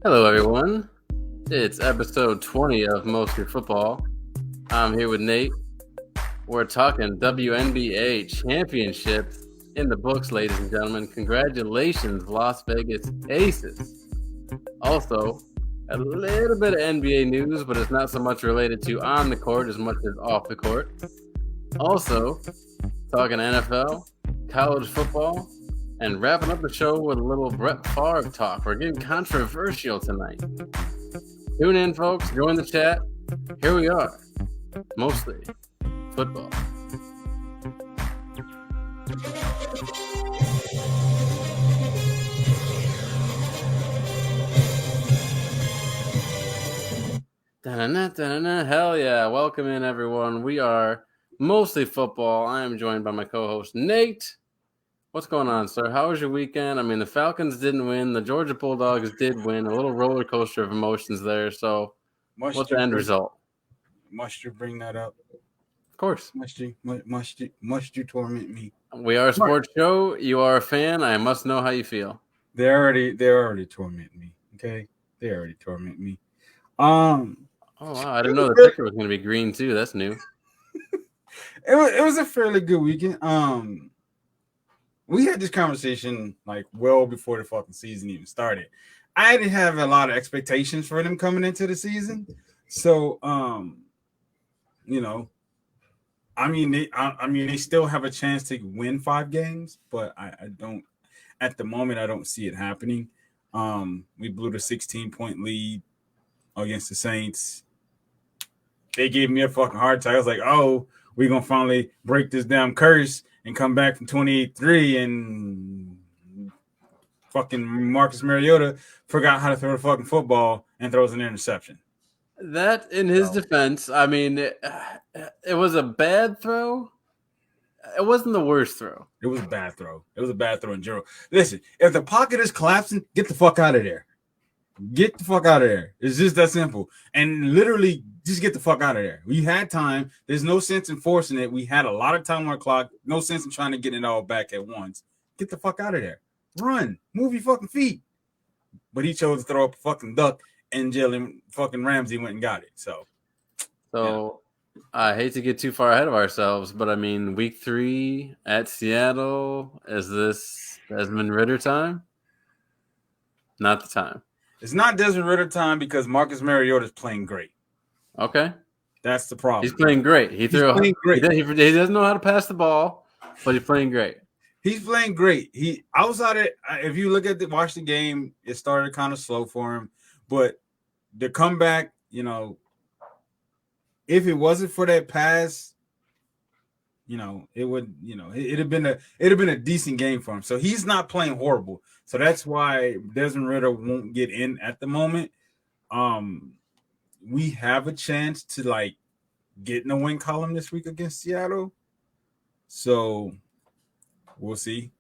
Hello, everyone. It's episode 20 of Mostly Football. I'm here with Nate. We're talking WNBA championships in the books, ladies and gentlemen. Congratulations, Las Vegas Aces. Also, a little bit of NBA news, but it's not so much related to on the court as much as off the court. Also, talking NFL, college football, and wrapping up the show with a little Brett Favre talk. We're getting controversial tonight. Tune in, folks. Join the chat. Here we are. Mostly football. Da-na-na, da-na-na. Hell yeah. Welcome in, everyone. We are Mostly Football. I am joined by my co-host, Nate. What's going on, sir? How was your weekend? I mean, the Falcons didn't win. The Georgia Bulldogs did win. A little roller coaster of emotions there. So, what's the end result? Must you bring that up? Of course. Must you torment me? We are a sports show. You are a fan. I must know how you feel. They already torment me. Okay, they already torment me. Oh wow! I didn't know the picture was going to be green too. That's new. It was a fairly good weekend. We had this conversation like well before the fucking season even started. I didn't have a lot of expectations for them coming into the season, so they still have a chance to win 5 games, but I don't. At the moment, I don't see it happening. We blew the 16-point lead against the Saints. They gave me a fucking heart attack. I was like, oh, we're going to finally break this damn curse and come back from 28-3, and fucking Marcus Mariota forgot how to throw the fucking football and throws an interception. That, in his defense, I mean, it was a bad throw. It wasn't the worst throw. It was a bad throw. It was a bad throw in general. Listen, if the pocket is collapsing, get the fuck out of there. Get the fuck out of there. It's just that simple. And literally, just get the fuck out of there. We had time. There's no sense in forcing it. We had a lot of time on our clock. No sense in trying to get it all back at once. Get the fuck out of there. Run. Move your fucking feet. But he chose to throw up a fucking duck, and Jalen fucking Ramsey went and got it. So yeah. I hate to get too far ahead of ourselves, but I mean, week 3 at Seattle, is this Desmond Ridder time? Not the time. It's not Desmond Ridder time because Marcus Mariota is playing great. Okay. That's the problem. He's playing great. He doesn't know how to pass the ball, but he's playing great. He's playing great. If you watch the game, it started kind of slow for him, but the comeback, if it wasn't for that pass, it'd have been a decent game for him. So he's not playing horrible. So that's why Desmond Ridder won't get in at the moment. We have a chance to get in the win column this week against Seattle. So we'll see.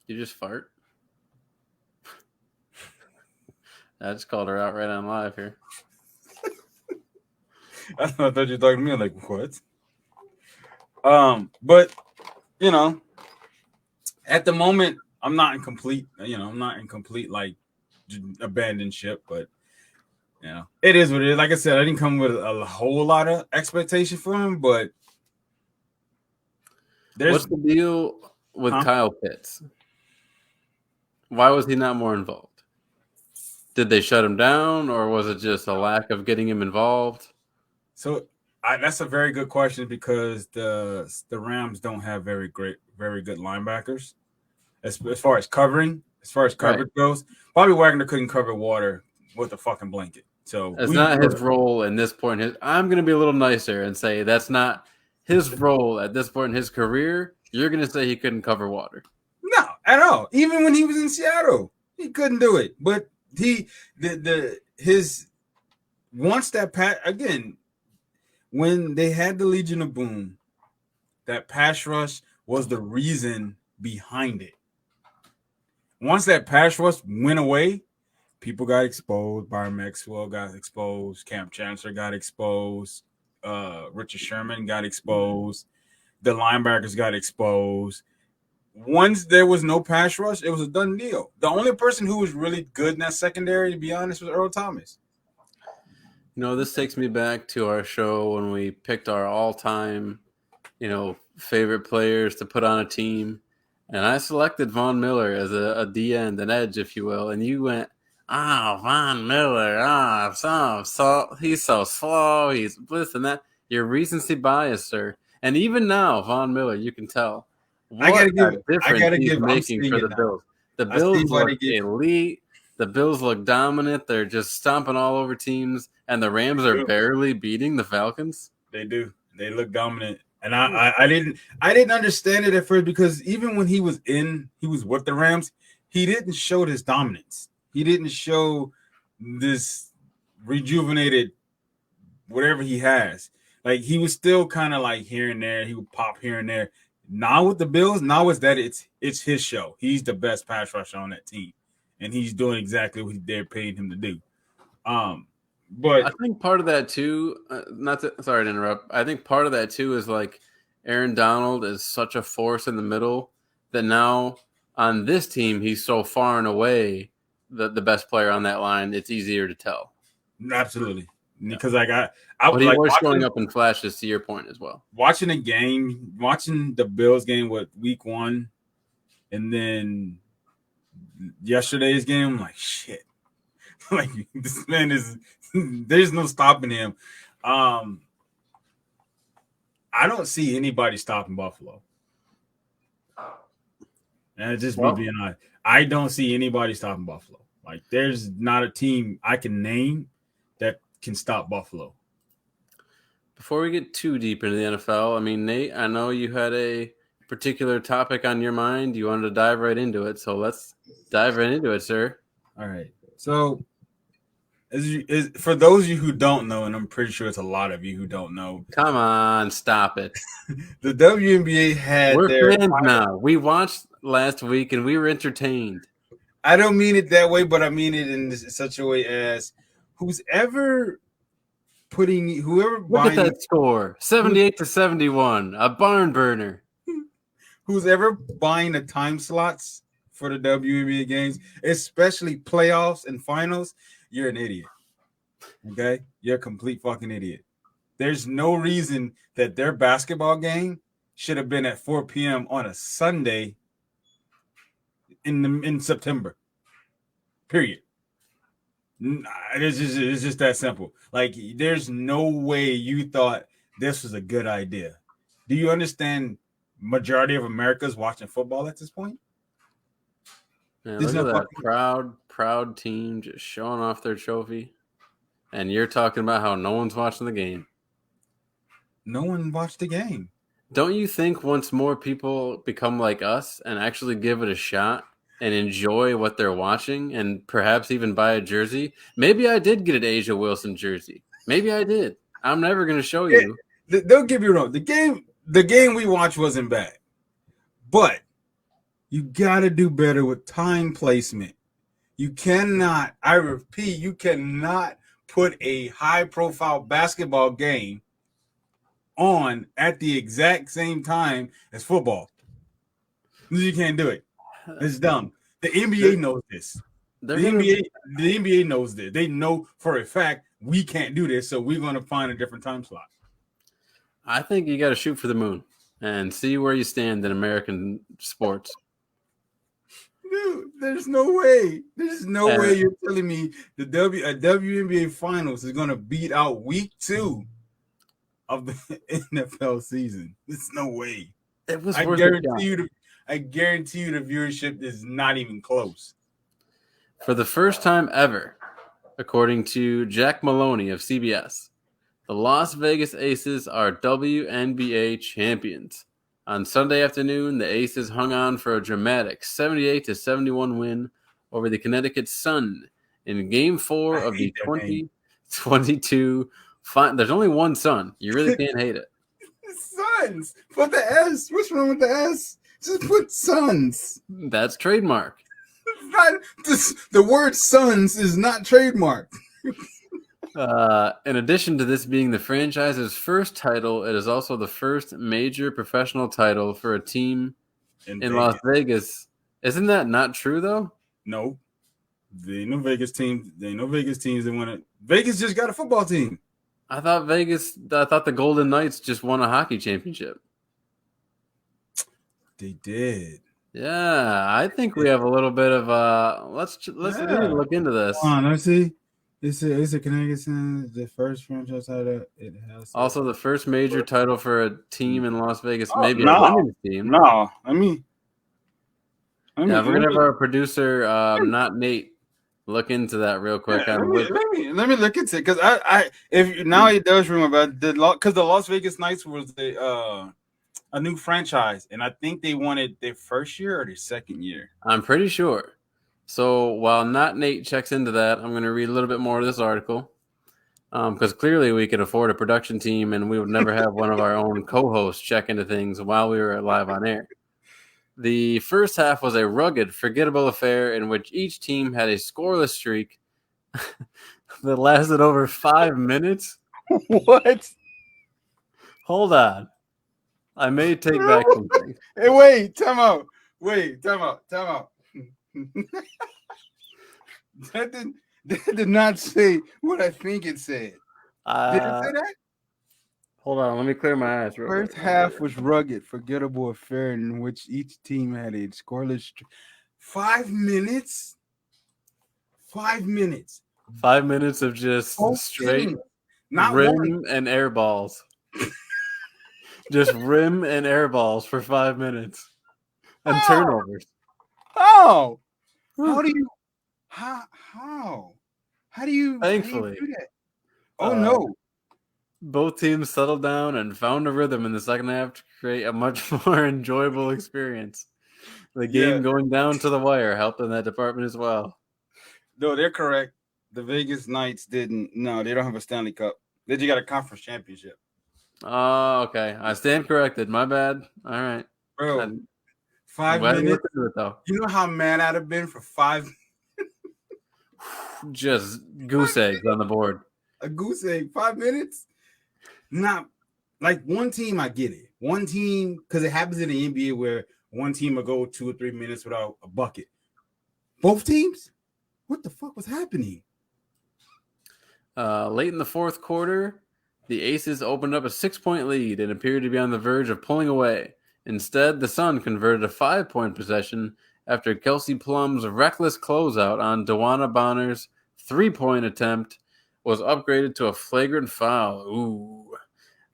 You just fart? I just called her out right on live here. I thought you were talking to me. I'm like, what? But at the moment, I'm not in complete abandoned ship, but it is what it is. Like I said, I didn't come with a whole lot of expectation for him, but what's the deal with Kyle Pitts? Why was he not more involved? Did they shut him down, or was it just a lack of getting him involved? So that's a very good question because the Rams don't have very good linebackers as far as covering. As far as coverage goes, Bobby Wagner couldn't cover water with a fucking blanket. So it's not his role in this point. I'm going to be a little nicer and say that's not his role at this point in his career. You're going to say he couldn't cover water? No, at all. Even when he was in Seattle, he couldn't do it. But once that pass again. When they had the Legion of Boom, that pass rush was the reason behind it. Once that pass rush went away, people got exposed. Byron Maxwell got exposed. Cam Chancellor got exposed. Richard Sherman got exposed. The linebackers got exposed. once there was no pass rush, it was a done deal. The only person who was really good in that secondary, to be honest, was Earl Thomas. This takes me back to our show when we picked our all-time, favorite players to put on a team. And I selected Von Miller as a D end, an edge, if you will. And you went, Von Miller, he's so slow, he's this and that. You're recency bias, sir. And even now, Von Miller, you can tell what difference he's making for the Bills. The Bills look elite. The Bills look dominant. They're just stomping all over teams. And the Rams are barely beating the Falcons. They do. They look dominant. And I didn't understand it at first because even when he was with the Rams, he didn't show this dominance. He didn't show this rejuvenated whatever he has. Like he was still kind of like here and there. He would pop here and there. Now with the Bills, it's his show. He's the best pass rusher on that team, and he's doing exactly what they're paying him to do. But I think part of that too, sorry to interrupt. I think part of that too is like Aaron Donald is such a force in the middle that now on this team he's so far and away the best player on that line. It's easier to tell. Absolutely, because he was showing up in flashes. To your point as well, watching the Bills game with Week 1, and then yesterday's game, I'm like shit. Like this man is. There's no stopping him. I don't see anybody stopping Buffalo. And it's just me being honest. I don't see anybody stopping Buffalo. Like there's not a team I can name that can stop Buffalo. Before we get too deep into the NFL, I mean, Nate, I know you had a particular topic on your mind. You wanted to dive right into it. So let's dive right into it, sir. All right. So for those of you who don't know, and I'm pretty sure it's a lot of you who don't know. Come on, stop it. The WNBA had We're fans now. We watched last week and we were entertained. I don't mean it that way, but I mean it in such a way as whoever Look at that score, 78-71, a barn burner. Who's ever buying the time slots for the WNBA games, especially playoffs and finals, you're an idiot. Okay? You're a complete fucking idiot. There's no reason that their basketball game should have been at 4 p.m. on a Sunday in September. Period. It's just that simple. Like, there's no way you thought this was a good idea. Do you understand majority of America's watching football at this point? Yeah, look at that proud team just showing off their trophy. And you're talking about how no one's watching the game. No one watched the game. Don't you think once more people become like us and actually give it a shot and enjoy what they're watching and perhaps even buy a jersey? Maybe I did get an Asia Wilson jersey. Maybe I did. I'm never going to show you. Don't get me wrong. The game we watched wasn't bad. But you got to do better with time placement. You cannot, I repeat, you cannot put a high-profile basketball game on at the exact same time as football. You can't do it. It's dumb. The NBA knows this. The NBA knows this. They know for a fact we can't do this, so we're going to find a different time slot. I think you got to shoot for the moon and see where you stand in American sports. Dude, there's no way. There's no way you're telling me the WNBA Finals is going to beat out Week 2 of the NFL season. There's no way. It was I guarantee you the viewership is not even close. For the first time ever, according to Jack Maloney of CBS, the Las Vegas Aces are WNBA champions. On Sunday afternoon, the Aces hung on for a dramatic 78-71 win over the Connecticut Sun in Game 4 of the 2022 There's only one Sun. You really can't hate it. Suns. Put the S. What's wrong with the S? Just put Suns. That's trademark. The word Suns is not trademarked. In addition to this being the franchise's first title, it is also the first major professional title for a team in Las Vegas. Isn't that not true though? No, there ain't no Vegas teams. There ain't no Vegas teams that won it. Vegas just got a football team. I thought the Golden Knights just won a hockey championship. They did. Yeah, I think we have a little bit of let's look into this. Hold on, let's see. It's a Connecticut, the first franchise title it has. Also, the first major title for a team in Las Vegas, maybe no. a women's team. No, we're gonna have our producer, not Nate, look into that real quick. Yeah, let me look into it because if now it does remember because the Las Vegas Knights was a new franchise, and I think they won it their first year or their second year. I'm pretty sure. So while not Nate checks into that, I'm going to read a little bit more of this article because clearly we could afford a production team and we would never have one of our own co-hosts check into things while we were live on air. The first half was a rugged, forgettable affair in which each team had a scoreless streak that lasted over 5 minutes. What? Hold on. I may take back something. Hey, wait, time out. That did not say what I think it said. Did it say that? Hold on, let me clear my eyes. First half was rugged, forgettable affair in which each team had a scoreless 5 minutes. 5 minutes. 5 minutes of just straight rim and air balls. Just rim and air balls for 5 minutes. And turnovers. How? How do you Thankfully, do that? Oh no. Both teams settled down and found a rhythm in the second half to create a much more enjoyable experience. The game going down to the wire helped in that department as well. No, they're correct. The Vegas Knights didn't. No, they don't have a Stanley Cup. They just got a conference championship. Oh, okay. I stand corrected. My bad. All right. Bro, 5 minutes. Though. You know how mad I'd have been for 5 Just goose eggs on the board. A goose egg, 5 minutes? Not like one team, I get it. One team, because it happens in the NBA where one team will go 2 or 3 minutes without a bucket. Both teams? What the fuck was happening? Late in the fourth quarter, the Aces opened up a 6-point lead and appeared to be on the verge of pulling away. Instead, the Sun converted a 5-point possession after Kelsey Plum's reckless closeout on Dewana Bonner's 3-point attempt was upgraded to a flagrant foul. Ooh.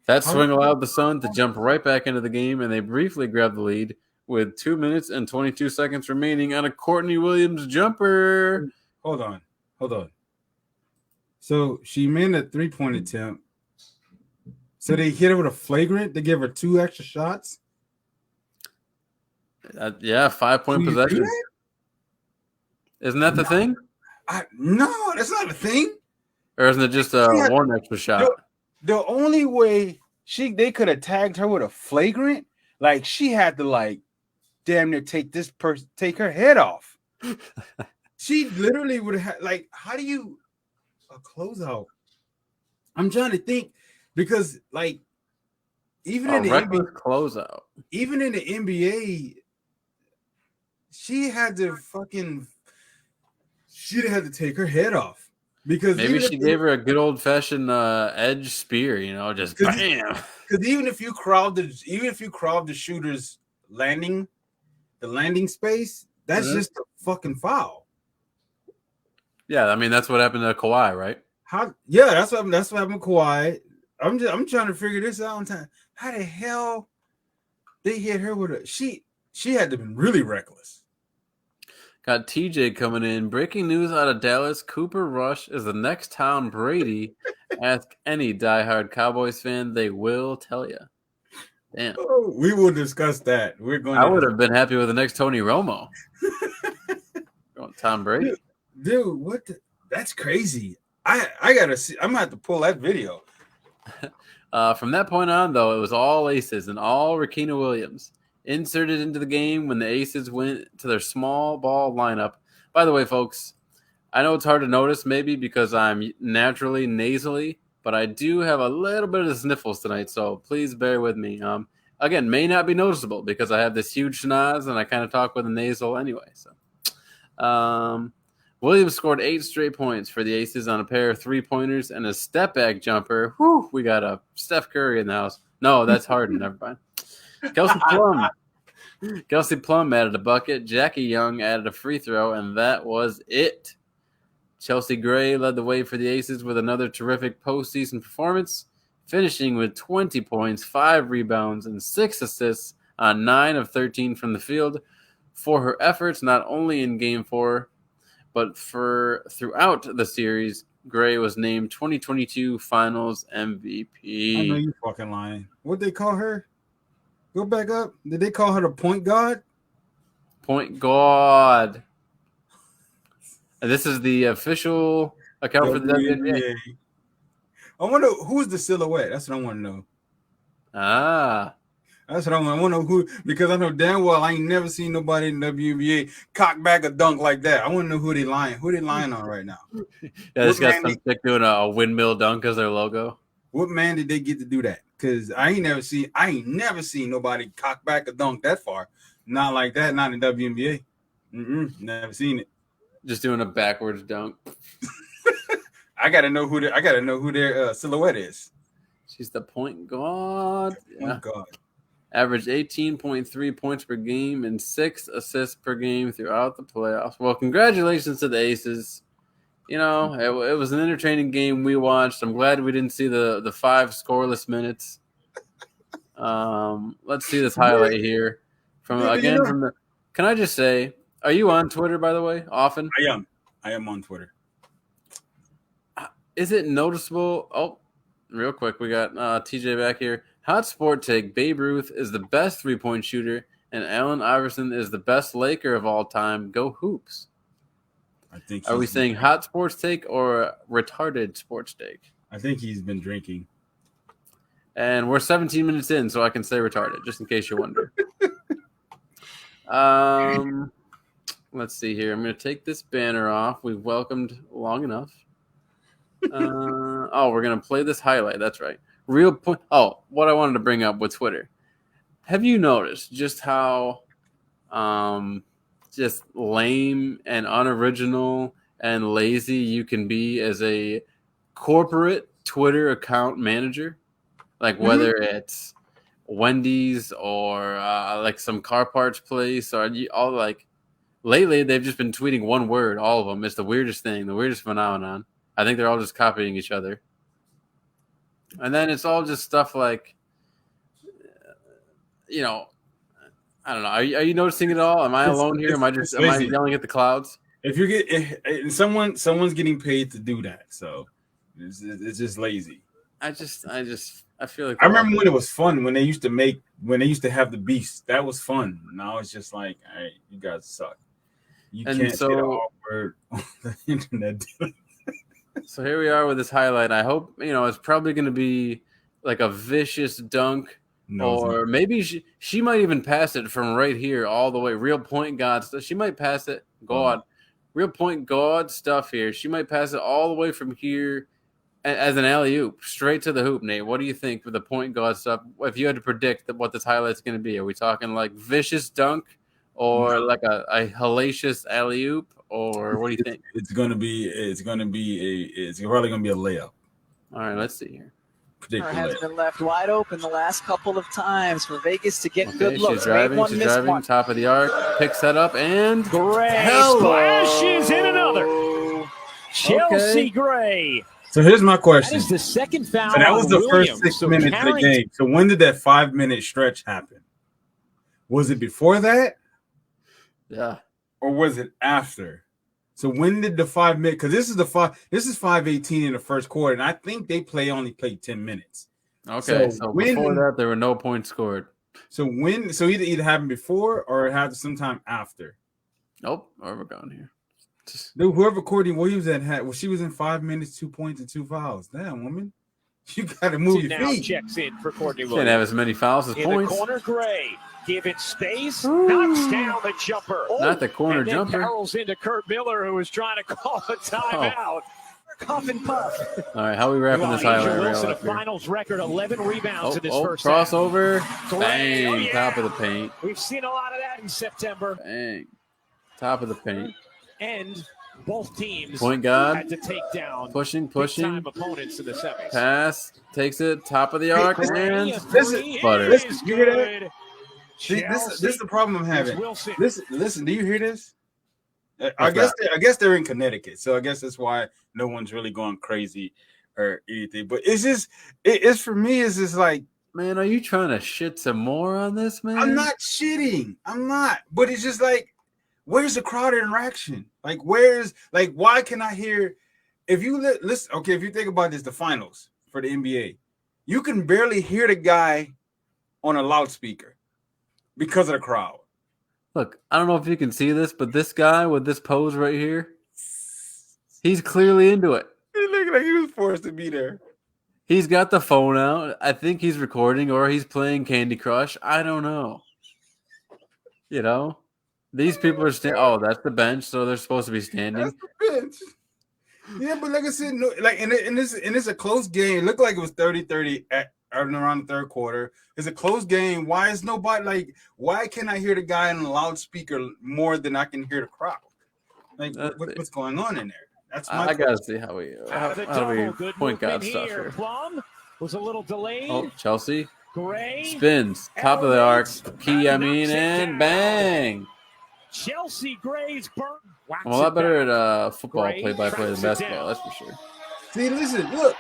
That swing allowed the Sun to jump right back into the game, and they briefly grabbed the lead with 2 minutes and 22 seconds remaining on a Courtney Williams jumper. Hold on. So she made a 3-point attempt. So they hit her with a flagrant. They gave her 2 extra shots. 5-point possession. Isn't that the thing? No, that's not a thing. Or isn't it just one extra shot? The only way they could have tagged her with a flagrant, like she had to damn near take her head off. She literally would have how do you a closeout? I'm trying to think because even in the NBA closeout, even in the NBA, she had to take her head off. Because maybe she gave her a good old fashioned edge spear, just bam. Because even if you crowd the shooter's landing space, that's just a fucking foul. Yeah, I mean that's what happened to Kawhi, right? That's what happened to Kawhi. I'm trying to figure this out on time. How the hell they hit her with a she had to have been really reckless. Got TJ coming in. Breaking news out of Dallas. Cooper Rush is the next Tom Brady. Ask any diehard Cowboys fan. They will tell you. Damn. Oh, we will discuss that. I would have been happy with the next Tony Romo. Tom Brady. Dude, what? That's crazy. I got to see. I'm going to have to pull that video. From that point on, though, it was all aces and all Rakina Williams. Inserted into the game when the Aces went to their small ball lineup. By the way, folks, I know it's hard to notice maybe because I'm naturally nasally, but I do have a little bit of the sniffles tonight, so please bear with me. again, may not be noticeable because I have this huge schnoz and I kind of talk with a nasal anyway. So, Williams scored 8 straight points for the Aces on a pair of 3-pointers and a step-back jumper. Whew, we got a Steph Curry in the house. No, that's Harden. Never mind. Kelsey Plum added a bucket. Jackie Young added a free throw, and that was it. Chelsea Gray led the way for the Aces with another terrific postseason performance, finishing with 20 points, 5 rebounds, and 6 assists on 9 of 13 from the field for her efforts not only in Game 4, but throughout the series. Gray was named 2022 Finals MVP. I know you fucking lying. What'd they call her? Go back up. Did they call her the point guard? Point guard. And this is the official account for the WNBA. I wonder who's the silhouette. That's what I want to know. That's what I want to know who, because I know damn well I ain't never seen nobody in the WNBA cock back a dunk like that. I want to know who they lying on right now. Yeah, this guy's some chick doing a windmill dunk as their logo. What man did they get to do that? Because I ain't never seen nobody cock back a dunk that far. Not like that, not in WNBA. Never seen it. Just doing a backwards dunk. I gotta know who their silhouette is. She's the point guard. Yeah. Point guard. Averaged 18.3 points per game and 6 assists per game throughout the playoffs. Well, congratulations to the Aces. You know, it was an entertaining game we watched. I'm glad we didn't see the 5 scoreless minutes. Let's see this highlight here. Can I just say, are you on Twitter, by the way, often? I am on Twitter. Is it noticeable? Oh, real quick, we got TJ back here. Hot sport take: Babe Ruth is the best 3-point shooter, and Allen Iverson is the best Laker of all time. Go Hoops! Are we saying hot sports take or retarded sports take? I think he's been drinking. And we're 17 minutes in, so I can say retarded, just in case you wonder. Let's see here. I'm going to take this banner off. We've welcomed long enough. We're going to play this highlight. That's right. Real point. Oh, what I wanted to bring up with Twitter. Have you noticed just how just lame and unoriginal and lazy you can be as a corporate Twitter account manager? Like whether it's Wendy's or like some car parts place or all like lately they've just been tweeting one word, all of them. It's the weirdest thing, the weirdest phenomenon. I think they're all just copying each other. And then it's all just stuff like, you know, I don't know. Are you noticing it all? Am I alone here? Am I yelling at the clouds? If someone's getting paid to do that, so it's just lazy. I feel like I remember when it was fun when they used to have the beast. That was fun. Now it's just like, all right, you guys suck. You can't say the whole word on the internet. So here we are with this highlight. I hope, it's probably going to be like a vicious dunk, or maybe she might even pass it from right here all the way. Real point guard stuff. She might pass it. Real point guard stuff here. She might pass it all the way from here as an alley-oop straight to the hoop. Nate, what do you think with the point guard stuff? If you had to predict what this highlight's going to be, are we talking like vicious dunk or like a hellacious alley-oop? Or what do you think? It's probably gonna be a layup. All right, let's see here. Has been left wide open the last couple of times for Vegas to get good looks. She's driving, top of the arc, picks that up, and Gray splashes in another. Chelsea Gray. So here's my question. That is the second foul. So that was the first 6 minutes of the game. So when did that 5-minute stretch happen? Was it before that? Yeah. Or was it after? So when did the 5 minute? Because this is 5:18 in the first quarter, and I think they only played 10 minutes. Okay, so before that, there were no points scored. So either happened before or it happened sometime after. Nope, where we're going here. Dude, whoever Courtney Williams she was in 5 minutes, 2 points, and 2 fouls. Damn, woman, you got to move your feet. Checks in for Courtney Williams. Can't have as many fouls as in points. The corner, Gray. Give it space. Knocks down the jumper. Not the corner and then jumper. Barrels into Kurt Miller, who was trying to call a timeout. Huff and puff. All right, how are we wrapping this highlight reel Wilson, a up here? finals record, 11 rebounds in this first crossover. half. Bang, top of the paint. We've seen a lot of that in September. Bang, top of the paint. And both teams Point guard. had to take down Pushing. big-time opponents in the semis. Pass, takes it, top of the arc, and Butter. Listen, you hear that? See, this is the problem I'm having. Listen, do you hear this? I guess they're in Connecticut, so I guess that's why no one's really going crazy or anything. But it's just, it's for me. It's just like, man, are you trying to shit some more on this, man? I'm not shitting. I'm not. But it's just like, where's the crowd interaction? Like, why can I hear? If you listen, okay, if you think about this, the finals for the NBA, you can barely hear the guy on a loudspeaker because of the crowd. Look, I don't know if you can see this, but this guy with this pose right here, he's clearly into it. He looked like he was forced to be there. He's got the phone out. I think he's recording or he's playing Candy Crush. I don't know. You know, these people are standing. Oh, that's the bench, so they're supposed to be standing. That's the bench. Yeah, but like I said, no, like and it's a close game. It looked like it was 30-30 around the third quarter. It's a close game. Why is nobody like? Why can't I hear the guy on the loudspeaker more than I can hear the crowd? Like, what's going on in there? That's my. I gotta see how we point guard stuff here. Plum was a little delayed. Oh, Chelsea Gray spins top of the arc, key. And bang. Chelsea Gray's burn. I'm a lot better at football play-by-play than basketball. That's for sure. See, listen, look.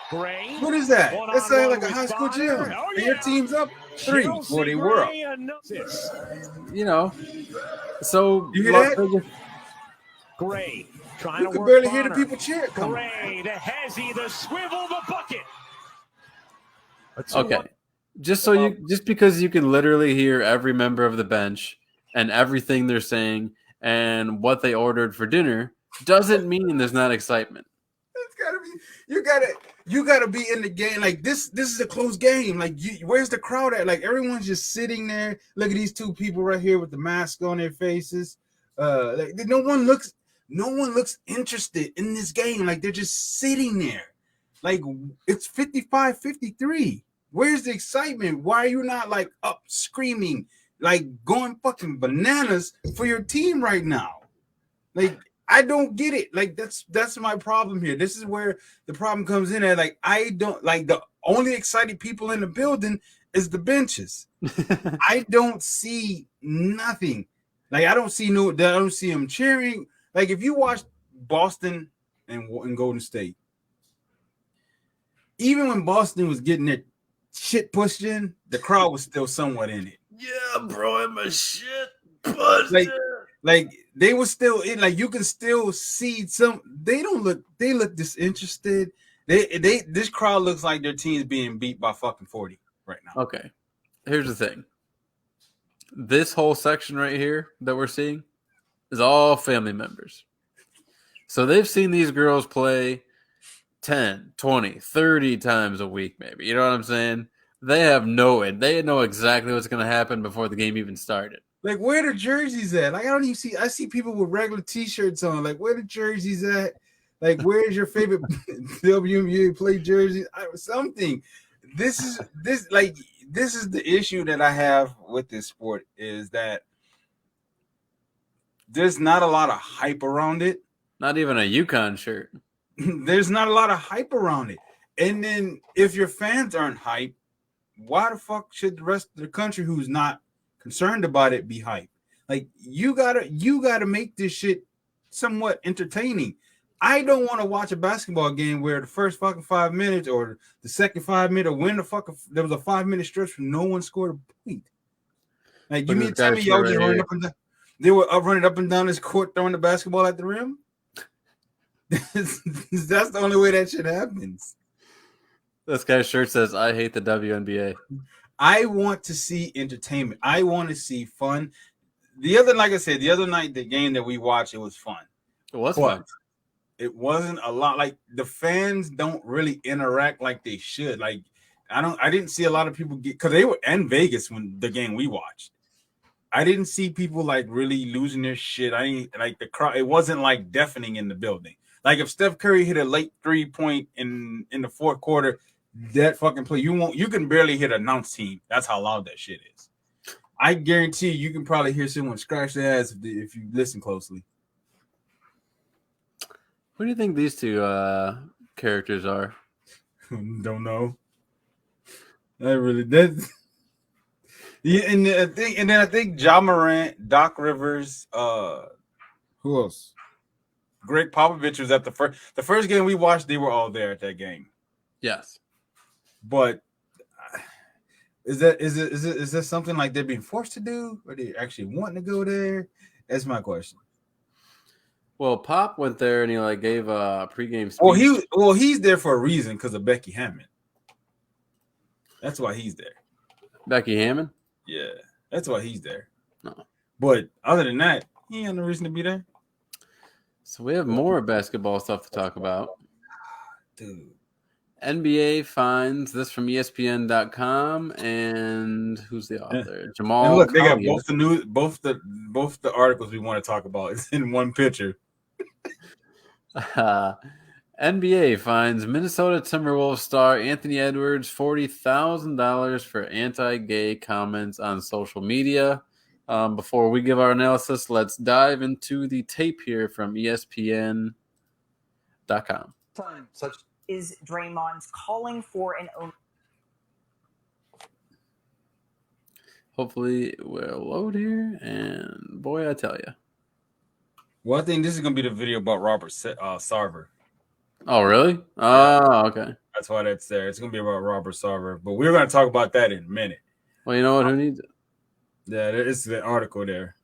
Gray. What is that? That sounds like a high school gym. And your team's up 3. Well, they were up. You know. So you hear that? Gray trying you to could work barely Bonner. hear the people cheer. Gray, the hezzy, the swivel, the bucket. Okay. Just because you can literally hear every member of the bench and everything they're saying and what they ordered for dinner doesn't mean there's not excitement. It's gotta be. You gotta be in the game. Like this is a close game. Like, where's the crowd at? Like, everyone's just sitting there. Look at these two people right here with the mask on their faces. Like no one looks interested in this game. Like, they're just sitting there. Like, it's 55-53. Where's the excitement? Why are you not like up screaming, like going fucking bananas for your team right now? Like, I don't get it. Like, that's my problem here. This is where the problem comes in at. Like, I don't like the only excited people in the building is the benches. I don't see nothing. Like, I don't see them cheering. Like, if you watch Boston and Golden State, even when Boston was getting their shit pushed in, the crowd was still somewhat in it. Yeah, bro, I'm a shit pushed in. Like they were still in. Like, you can still see some. They look disinterested. This crowd looks like their team's being beat by fucking 40 right now. Okay, here's the thing. This whole section right here that we're seeing is all family members. So they've seen these girls play 10, 20, 30 times a week, maybe. You know what I'm saying? They know exactly what's going to happen before the game even started. Like, where the jerseys at? Like, I see people with regular t-shirts on. Like, where the jerseys at? Like, where's your favorite WNBA play jersey? Something. This is the issue that I have with this sport, is that there's not a lot of hype around it. Not even a Uconn shirt. There's not a lot of hype around it. And then if your fans aren't hype, why the fuck should the rest of the country who's not concerned about it be hype? Like, you gotta make this shit somewhat entertaining. I don't want to watch a basketball game where the first fucking 5 minutes or the second 5 minute, or there was a 5 minute stretch where no one scored a point. Like, you mean tell me y'all just running up and down? They were running up and down this court throwing the basketball at the rim? That's the only way that shit happens. This guy's shirt says, "I hate the WNBA." I want to see entertainment. I want to see fun. Like I said, the other night, the game that we watched, it was fun. It was fun. It wasn't a lot. Like, the fans don't really interact like they should. Like, I didn't see a lot of people because they were in Vegas when the game we watched. I didn't see people like really losing their shit. I ain't like the crowd. It wasn't like deafening in the building. Like if Steph Curry hit a late 3-point in the fourth quarter, that fucking play you can barely hit an announce team. That's how loud that shit is. I guarantee you can probably hear someone scratch their ass if you listen closely. What do you think these two characters are? Don't know. That's yeah, and I think Ja Morant, Doc Rivers, who else? Greg Popovich was at the first game we watched. They were all there at that game. Yes, but is that something like they're being forced to do, or they actually want to go there? That's my question. Well, Pop went there and he gave a pregame speech. He's there for a reason because of Becky Hammond. That's why he's there. Becky Hammond? Yeah, that's why he's there. No. But other than that, he ain't no reason to be there. So we have more basketball stuff to talk about. Dude. NBA finds this from ESPN.com, and who's the author? Yeah. Jamal. And look, they got Collier. both the news, both the articles we want to talk about is in one picture. NBA finds Minnesota Timberwolves star Anthony Edwards $40,000 for anti-gay comments on social media. Before we give our analysis, let's dive into the tape here from ESPN.com. Such is Draymond's calling for an own. Hopefully we'll load here, and boy, I tell you. Well, I think this is going to be the video about Robert Sarver. Oh, really? Oh, okay. That's why that's there. It's going to be about Robert Sarver, but we're going to talk about that in a minute. Well, you know what? Who needs it? Yeah, it's the article there.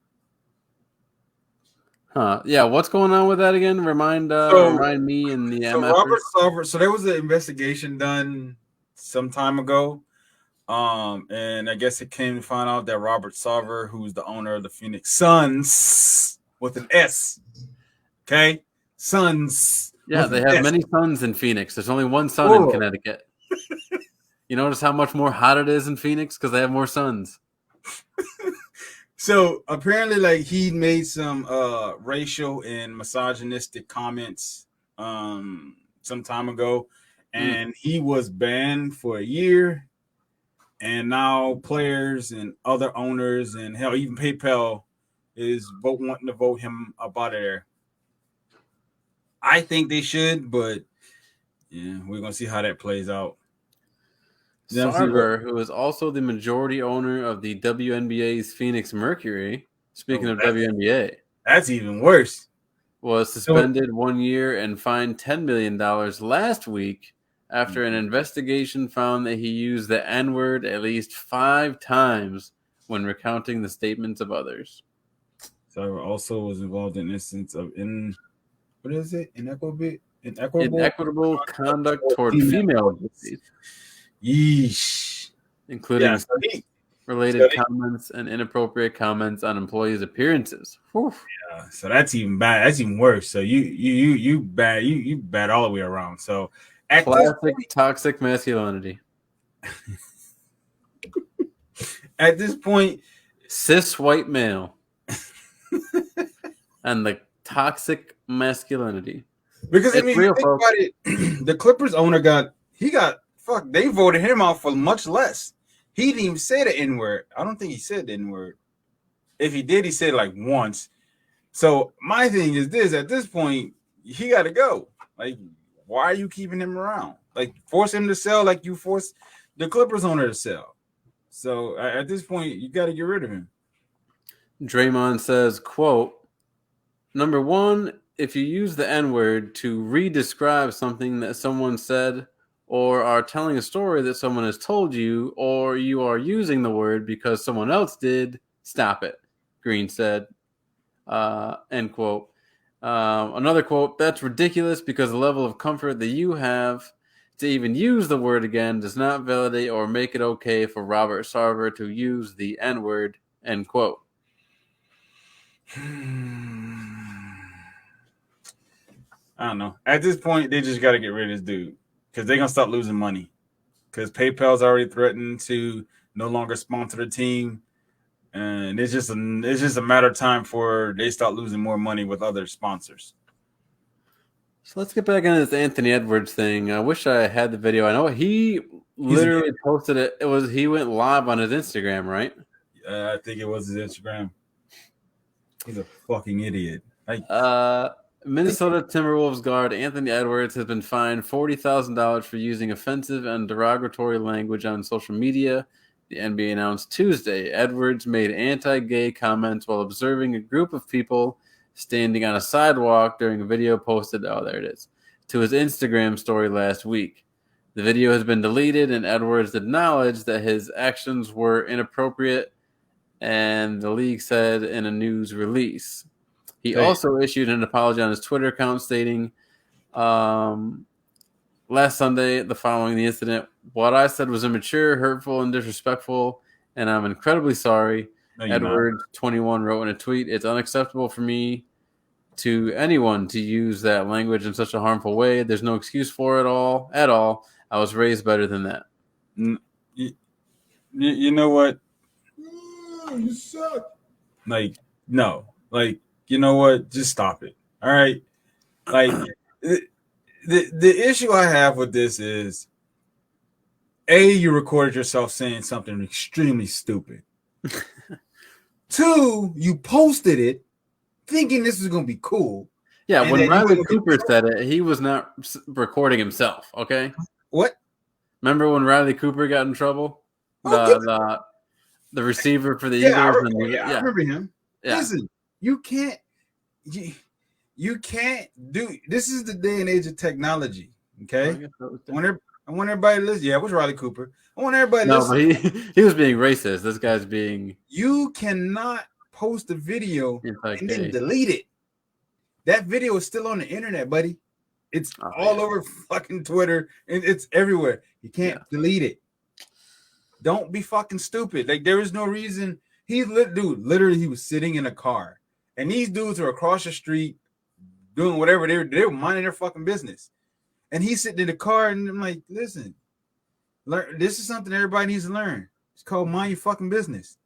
Huh? Yeah. What's going on with that again? Remind me and the MF. Robert Sarver. So there was an investigation done some time ago, and I guess it came to find out that Robert Sarver, who's the owner of the Phoenix Suns with an S, okay, Suns. Yeah, they have many suns in Phoenix. There's only one sun in Connecticut. You notice how much more hot it is in Phoenix because they have more suns. So apparently, he made some racial and misogynistic comments some time ago, and he was banned for a year. And now players and other owners and hell, even PayPal is wanting to vote him up out of there. I think they should, but yeah, we're gonna see how that plays out. Sarver, who is also the majority owner of the WNBA's Phoenix Mercury, speaking of WNBA, that's even worse, was suspended 1 year and fined $10 million last week after an investigation found that he used the N-word at least 5 times when recounting the statements of others. Sarver also was involved in instance of inequitable conduct toward female employees. Yeesh. Including related comments and inappropriate comments on employees' appearances. Whew. Yeah, so that's even bad. That's even worse. So you bad all the way around. So classic toxic masculinity. At this point, cis white male and the toxic masculinity. Because think about it, the Clippers owner they voted him out for much less. He didn't even say the N-word. I don't think he said the N-word. If he did, he said it once. So my thing is this: at this point, he got to go. Why are you keeping him around? Force him to sell like you force the Clippers owner to sell. So at this point, you got to get rid of him. Draymond says, quote, "Number one, if you use the N-word to re-describe something that someone said or are telling a story that someone has told you, or you are using the word because someone else did, stop it," Green said. End quote. Another quote, "That's ridiculous because the level of comfort that you have to even use the word again does not validate or make it okay for Robert Sarver to use the N-word," end quote. I don't know. At this point, they just got to get rid of this dude because they're going to start losing money because PayPal's already threatened to no longer sponsor the team. And it's just a matter of time for they start losing more money with other sponsors. So let's get back into this Anthony Edwards thing. I wish I had the video. I know he literally posted it. He went live on his Instagram, right? I think it was his Instagram. He's a fucking idiot. Minnesota Timberwolves guard Anthony Edwards has been fined $40,000 for using offensive and derogatory language on social media. The NBA announced Tuesday Edwards made anti-gay comments while observing a group of people standing on a sidewalk during a video posted, to his Instagram story last week. The video has been deleted, and Edwards acknowledged that his actions were inappropriate, and the league said in a news release. He also issued an apology on his Twitter account stating, last Sunday, following the incident, what I said was immature, hurtful, and disrespectful, and I'm incredibly sorry. No, Edwards, 21, wrote in a tweet, "It's unacceptable for me to anyone to use that language in such a harmful way. There's no excuse for it at all. I was raised better than that." You know what? You suck. Like, no. Like, you know what? Just stop it. All right? Like, the issue I have with this is, A, you recorded yourself saying something extremely stupid. 2, you posted it thinking this was going to be cool. Yeah, when Riley Cooper said it, he was not recording himself, okay? What? Remember when Riley Cooper got in trouble? The receiver for the Eagles? I remember him. Yeah. Listen, you can't do – this is the day and age of technology, okay? I want everybody to listen. Yeah, it was Riley Cooper. I want everybody to listen. No, but he was being racist. This guy's being – You cannot post a video and then delete it. That video is still on the internet, buddy. It's all over fucking Twitter. It's everywhere. You can't delete it. Don't be fucking stupid. Like, there is no reason. Literally, he was sitting in a car. And these dudes are across the street doing whatever. They were minding their fucking business. And he's sitting in the car, and I'm like, listen, this is something everybody needs to learn. It's called mind your fucking business.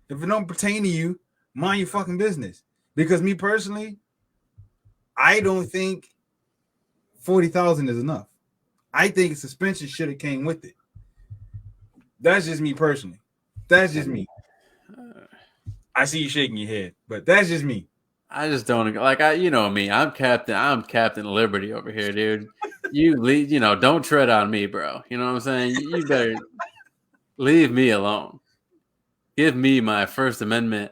If it don't pertain to you, mind your fucking business. Because me personally, I don't think $40,000 is enough. I think suspension should have came with it. That's just me personally. That's just me. I see you shaking your head, but that's just me. I just don't you know me. I'm Captain Liberty over here, dude. Don't tread on me, bro. You know what I'm saying? You better leave me alone. Give me my First Amendment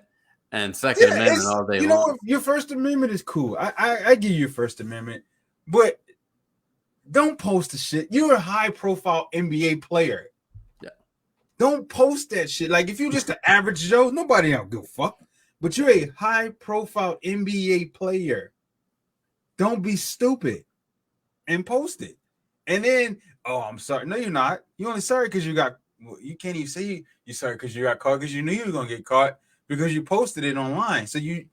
and Second Amendment all day long. You know what? Your First Amendment is cool. I give you your First Amendment, but don't post the shit. You're a high-profile NBA player. Yeah. Don't post that shit. Like, if you're just an average Joe, nobody don't give a fuck. But you're a high-profile NBA player. Don't be stupid and post it. And then, I'm sorry. No, you're not. You're only sorry because you can't even say you're sorry because you got caught because you knew you were going to get caught because you posted it online. So I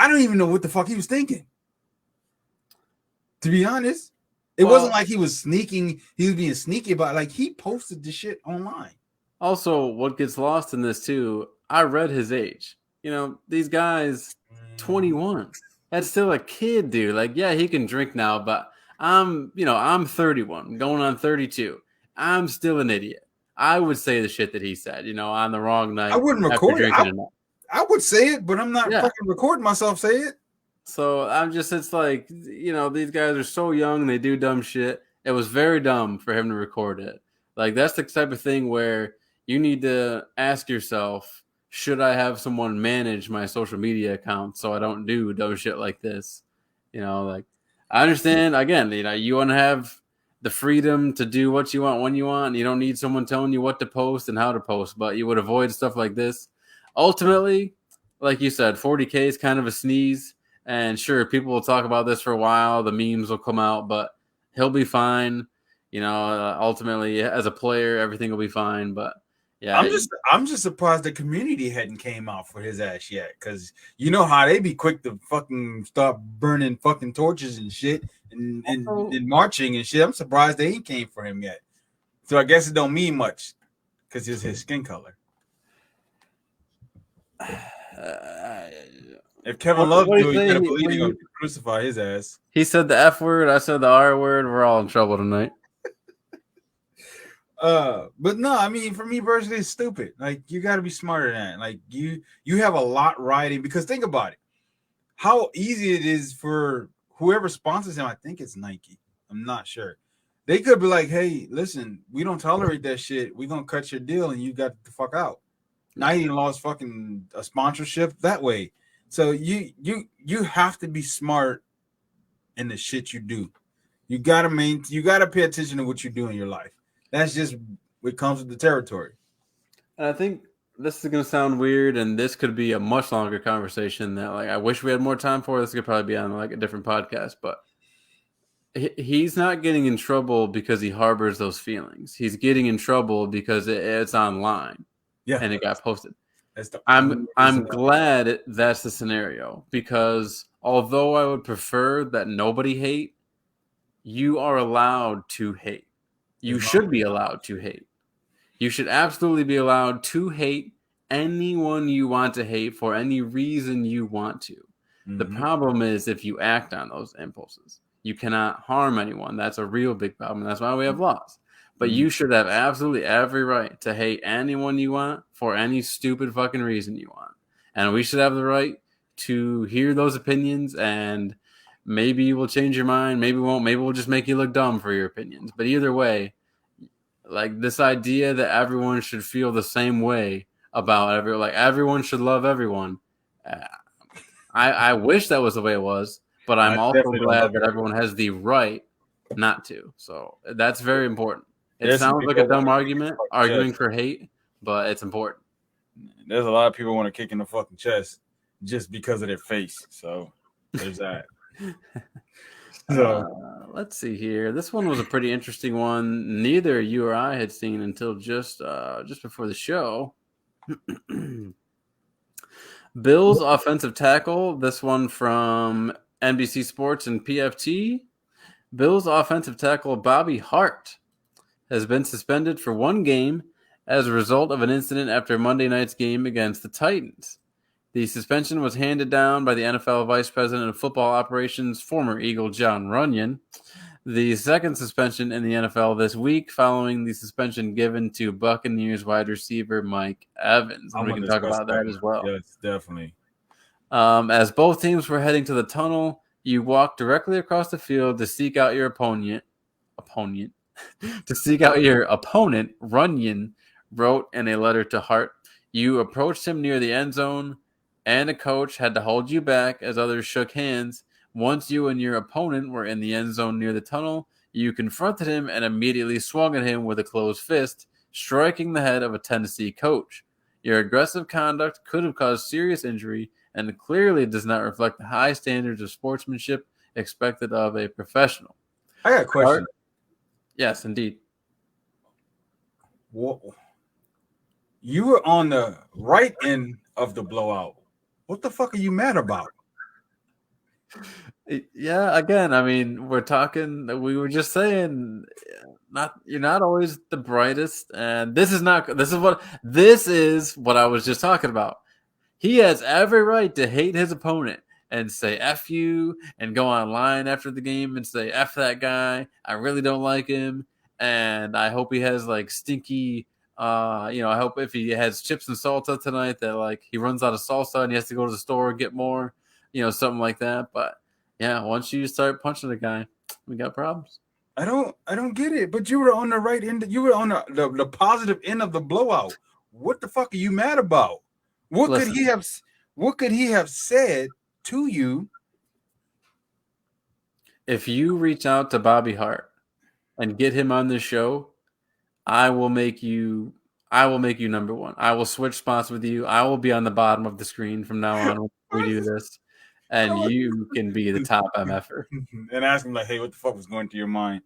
don't even know what the fuck he was thinking. To be honest, it wasn't like he was sneaking. He was being sneaky about it. Like, he posted the shit online. Also, what gets lost in this too, I read his age. These guys, 21. That's still a kid, dude. Like, yeah, he can drink now, but I'm 31, going on 32. I'm still an idiot. I would say the shit that he said, on the wrong night. I wouldn't record it. I would say it, but I'm not fucking recording myself say it. So it's like, these guys are so young and they do dumb shit. It was very dumb for him to record it. Like, that's the type of thing where you need to ask yourself, should I have someone manage my social media account so I don't do dumb shit like this? I understand, again, you want to have the freedom to do what you want when you want. And you don't need someone telling you what to post and how to post, but you would avoid stuff like this. Ultimately, like you said, 40K is kind of a sneeze. And sure, people will talk about this for a while. The memes will come out, but he'll be fine. Ultimately, as a player, everything will be fine. But yeah, I'm just surprised the community hadn't came out for his ass yet, because you know how they be quick to fucking start burning fucking torches and shit and marching and shit. I'm surprised they ain't came for him yet. So I guess it don't mean much because it's his skin color. If Kevin Love What do do you it, you say? gotta believe he's gonna crucify his ass. He said the F word. I said the R word. We're all in trouble tonight. But no, I mean, for me personally, it's stupid. Like, you got to be smarter than that. Like, you have a lot riding, because think about it, how easy it is for whoever sponsors him. I think it's Nike. I'm not sure. They could be like, hey, listen, we don't tolerate that shit. We're gonna cut your deal and you got the fuck out. Now you lost fucking a sponsorship that way. So you have to be smart in the shit you do. You gotta pay attention to what you do in your life. That's just what comes with the territory. And I think this is going to sound weird, and this could be a much longer conversation that, like, I wish we had more time for. This could probably be on like a different podcast, but he's not getting in trouble because he harbors those feelings. He's getting in trouble because it's online, and it got posted. I'm glad that's the scenario, because although I would prefer that nobody hate, you are allowed to hate. You should be allowed to hate. You should absolutely be allowed to hate anyone you want to hate for any reason you want to. Mm-hmm. The problem is if you act on those impulses. You cannot harm anyone. That's a real big problem. That's why we have laws. But you should have absolutely every right to hate anyone you want for any stupid fucking reason you want. And we should have the right to hear those opinions, and maybe you will change your mind. Maybe we won't. Maybe we'll just make you look dumb for your opinions. But either way, like, this idea that everyone should feel the same way about everyone should love everyone. I wish that was the way it was, but I'm also glad that everyone has the right not to. So that's very important. It sounds like a dumb argument, arguing for hate, but it's important. There's a lot of people want to kick in the fucking chest just because of their face. So there's that. So let's see here. This one was a pretty interesting one. Neither you or I had seen until just before the show. Bills offensive tackle. This one from NBC Sports and PFT. Bills offensive tackle Bobby Hart has been suspended for 1 game as a result of an incident after Monday night's game against the Titans. The suspension was handed down by the NFL Vice President of Football Operations, former Eagle John Runyon. The second suspension in the NFL this week, following the suspension given to Buccaneers wide receiver Mike Evans. And we can talk about that as well. Yes, definitely. As both teams were heading to the tunnel, you walked directly across the field to seek out your opponent. To seek out your opponent, Runyon wrote in a letter to Hart. You approached him near the end zone, and a coach had to hold you back as others shook hands. Once you and your opponent were in the end zone near the tunnel, you confronted him and immediately swung at him with a closed fist, striking the head of a Tennessee coach. Your aggressive conduct could have caused serious injury and clearly does not reflect the high standards of sportsmanship expected of a professional. I got a question. Yes, indeed. Whoa. You were on the right end of the blowout. What the fuck are you mad about? Yeah, again, I mean, we were just saying, you're not always the brightest, and this is what I was just talking about. He has every right to hate his opponent and say F you and go online after the game and say F that guy. I really don't like him, and I hope he has like stinky I hope if he has chips and salsa tonight that like he runs out of salsa and he has to go to the store and get more, something like that. But yeah, once you start punching the guy, we got problems. I don't get it. But you were on the right end. You were on the positive end of the blowout. What the fuck are you mad about? What could he have said to you? If you reach out to Bobby Hart and get him on this show, I will make you number one. I will switch spots with you. I will be on the bottom of the screen from now on when we do this. And you can be the top MFer. And ask him like, hey, what the fuck was going through your mind?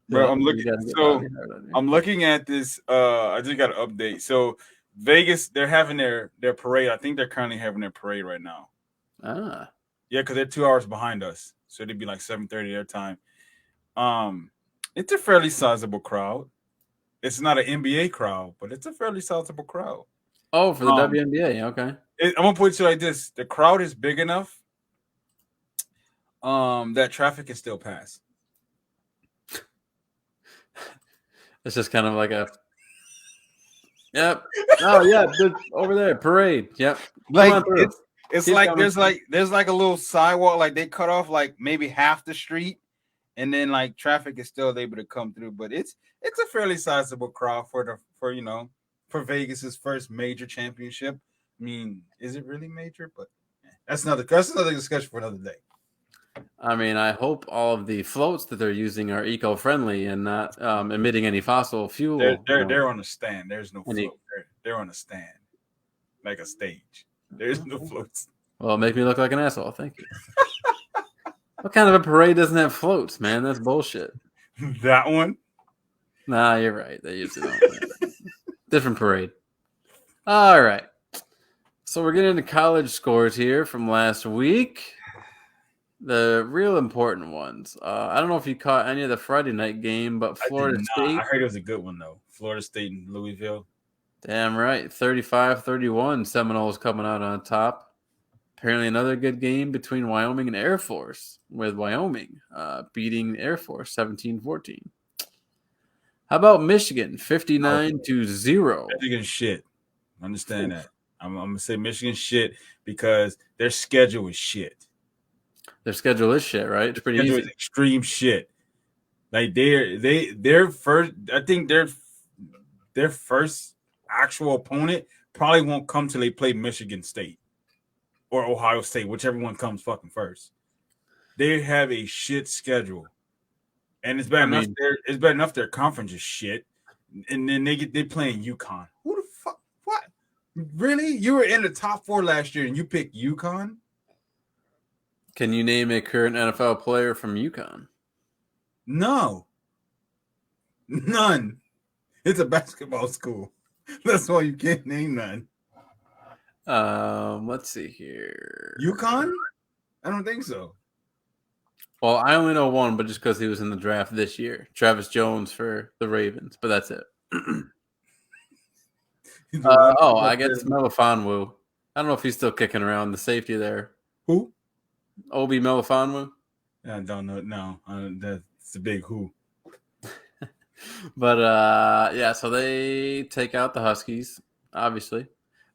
Bro, I'm looking at this. I just got an update. So Vegas, they're having their parade. I think they're currently having their parade right now. Ah. Yeah, because they're 2 hours behind us. So it'd be like 7:30 their time. It's a fairly sizable crowd. It's not an NBA crowd, but it's a fairly sizable crowd. Oh, for the WNBA, okay. I'm gonna put it to you like this: the crowd is big enough, that traffic can still pass. It's just kind of like a. Yep. Oh yeah, over there, parade. Yep. Like it's Keep like coming. there's like a little sidewalk, like they cut off like maybe half the street, and then like traffic is still able to come through. But it's a fairly sizable crowd for Vegas's first major championship. I mean, is it really major? But that's another discussion for another day. I mean, I hope all of the floats that they're using are eco-friendly and not emitting any fossil fuel. They're on a stand. There's no float. They're on a stand, like a stage. There's no floats. Well, make me look like an asshole. Thank you. What kind of a parade doesn't have floats, man? That's bullshit. That one? Nah, you're right. They usually don't. Different parade. All right. So we're getting into college scores here from last week. The real important ones. I don't know if you caught any of the Friday night game, but Florida State. I heard it was a good one, though. Florida State and Louisville. Damn right. 35-31. Seminoles coming out on top. Apparently another good game between Wyoming and Air Force, with Wyoming beating Air Force 17-14. How about Michigan? 59-0. Michigan shit. Understand that. I'm going to say Michigan shit because their schedule is shit. Their schedule is shit, right? It's pretty easy. Extreme shit. Like their first, I think their first actual opponent probably won't come till they play Michigan State or Ohio State, whichever one comes fucking first. They have a shit schedule, and it's bad enough. It's bad enough their conference is shit, and then they playing UConn. Who the fuck? What? Really? You were in the top 4 last year, and you picked UConn? Can you name a current NFL player from UConn? No. None. It's a basketball school. That's why you can't name none. Let's see here. UConn? I don't think so. Well, I only know one, but just because he was in the draft this year. Travis Jones for the Ravens, but that's it. I guess Melifonwu. I don't know if he's still kicking around, the safety there. Who? Obi Melifonwu. I don't know. No, that's a big who. But so they take out the Huskies, obviously.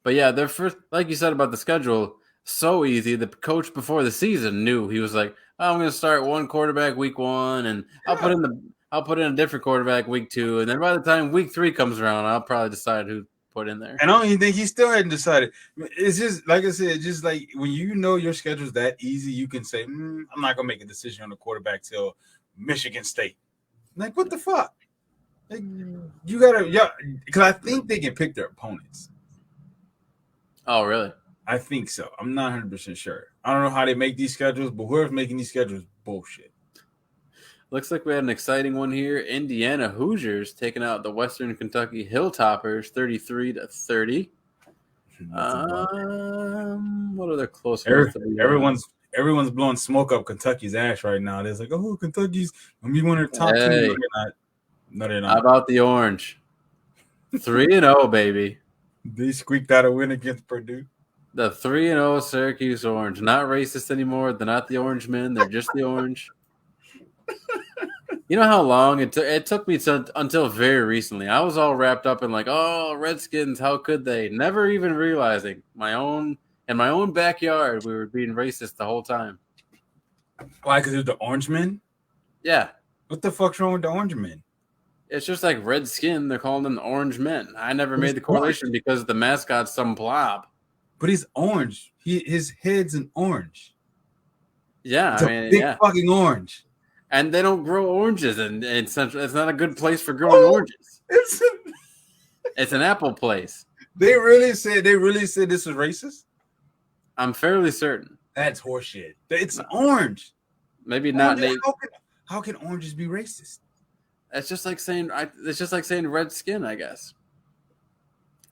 But yeah, their first, like you said about the schedule, so easy. The coach before the season knew. He was like, I'm going to start one quarterback week 1, and I'll put in a different quarterback week 2, and then by the time week 3 comes around, I'll probably decide who put in there. And I don't even think he still hadn't decided. It's just like I said, just like when you know your schedule's that easy, you can say, I'm not gonna make a decision on the quarterback till Michigan State. Like, what the fuck? Like, you gotta, because I think they can pick their opponents. Oh, really? I think so. I'm not 100% sure. I don't know how they make these schedules, but whoever's making these schedules, bullshit. Looks like we had an exciting one here. Indiana Hoosiers taking out the Western Kentucky Hilltoppers 33-30. What are their close ones? Everyone's blowing smoke up Kentucky's ass right now. They're like, oh, Kentucky's gonna be one of the top 2. No, they're not. How about the Orange? 3-0, baby. They squeaked out a win against Purdue. The 3-0 Syracuse Orange. Not racist anymore. They're not the Orange men. They're just the Orange. You know how long it took me until very recently. I was all wrapped up in like, oh, Redskins, how could they? Never even realizing in my own backyard, we were being racist the whole time. Why? Because it was the Orange men? Yeah. What the fuck's wrong with the Orange men? It's just like red skin. They're calling them the Orange men. I never made the correlation because the mascot's some blob. But he's orange. His head's an orange. Yeah, it's a big fucking orange. And they don't grow oranges in Central. It's not a good place for growing oranges. It's an apple place. They really said this was racist? I'm fairly certain. That's horseshit. It's orange. Maybe not. How can oranges be racist? It's just like saying red skin, I guess.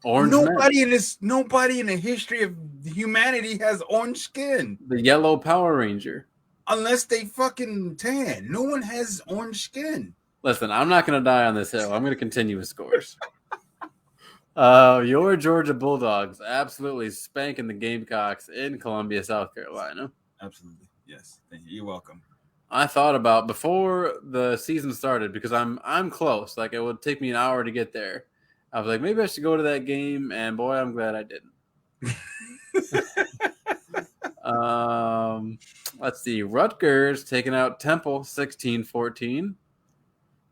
Orange. Nobody in the history of humanity has orange skin. The yellow Power Ranger. Unless they fucking tan. No one has orange skin. Listen, I'm not going to die on this hill. I'm going to continue with scores. Your Georgia Bulldogs absolutely spanking the Gamecocks in Columbia, South Carolina. Absolutely. Yes. Thank you. You're welcome. I thought about before the season started because I'm close. Like it would take me an hour to get there. I was like, maybe I should go to that game, and boy, I'm glad I didn't. Let's see. Rutgers taking out Temple 16-14.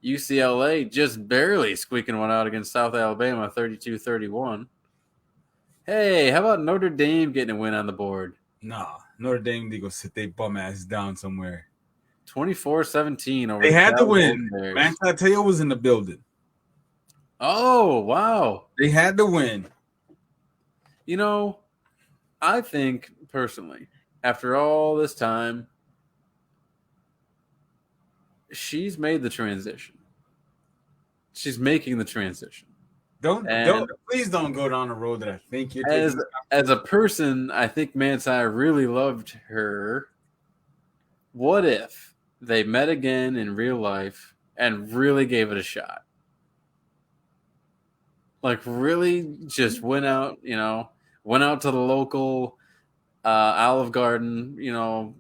UCLA just barely squeaking one out against South Alabama 32-31. Hey, how about Notre Dame getting a win on the board? Nah, Notre Dame, they go sit their bum ass down somewhere. 24-17 over They the had to Cal win. Golden Bears. Manti Te'o was in the building. Oh, wow. They had to win. You know, I think personally, after all this time, she's made the transition. She's making the transition. Please don't go down the road that I think you're As taking. as a person, I think Manti really loved her. What if they met again in real life and really gave it a shot? Like really just went out to the local Olive Garden,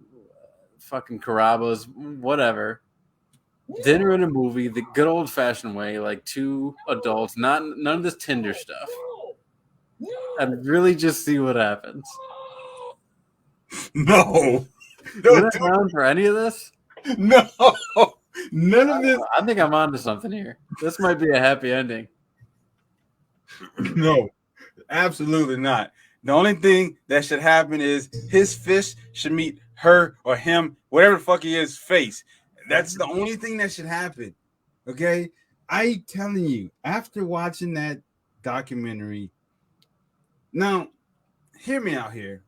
fucking Carrabba's, whatever. Dinner and a movie, the good old fashioned way, like two adults, none of this Tinder stuff. And really just see what happens. No. You're not down for any of this? No. None of this. I think I'm onto something here. This might be a happy ending. No. Absolutely not. The only thing that should happen is his fist should meet her or him, whatever the fuck he is, face. That's the only thing that should happen. Okay? I telling you, after watching that documentary, now, hear me out here.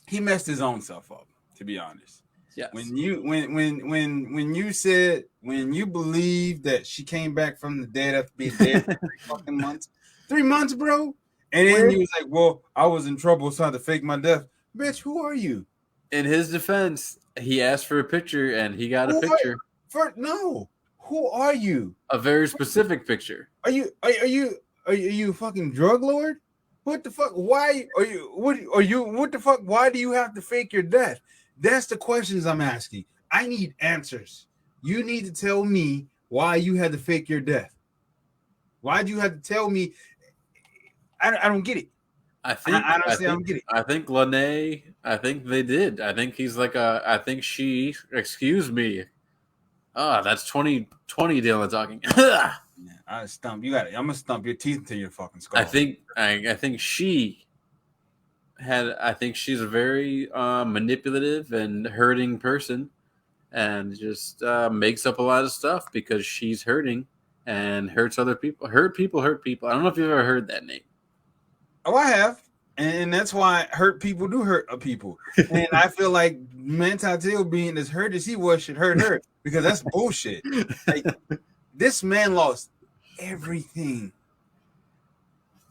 He messed his own self up, to be honest. Yes. When you believe that she came back from the dead after being dead for 3 fucking months. 3 months, bro. And then he was like, well, I was in trouble, so I had to fake my death. Bitch, who are you? In his defense, he asked for a picture and he got a picture. No. Who are you? A very specific picture. Are you a fucking drug lord? What the fuck? Why are you? What the fuck? Why do you have to fake your death? That's the questions I'm asking. I need answers. You need to tell me why you had to fake your death. Why do you have to tell me? I don't get it. I don't get it. I think Lene, I think they did. I think he's like I think she, excuse me. That's 2020 Dylan talking. I stump. You got it. I'm gonna stump your teeth into your fucking skull. I think she's a very manipulative and hurting person, and just makes up a lot of stuff because she's hurting and hurts other people. Hurt people. I don't know if you've ever heard that name. Oh, I have, and that's why hurt people do hurt people. And I feel like Manti Te'o being as hurt as he was should hurt her because that's bullshit. Like this man lost everything.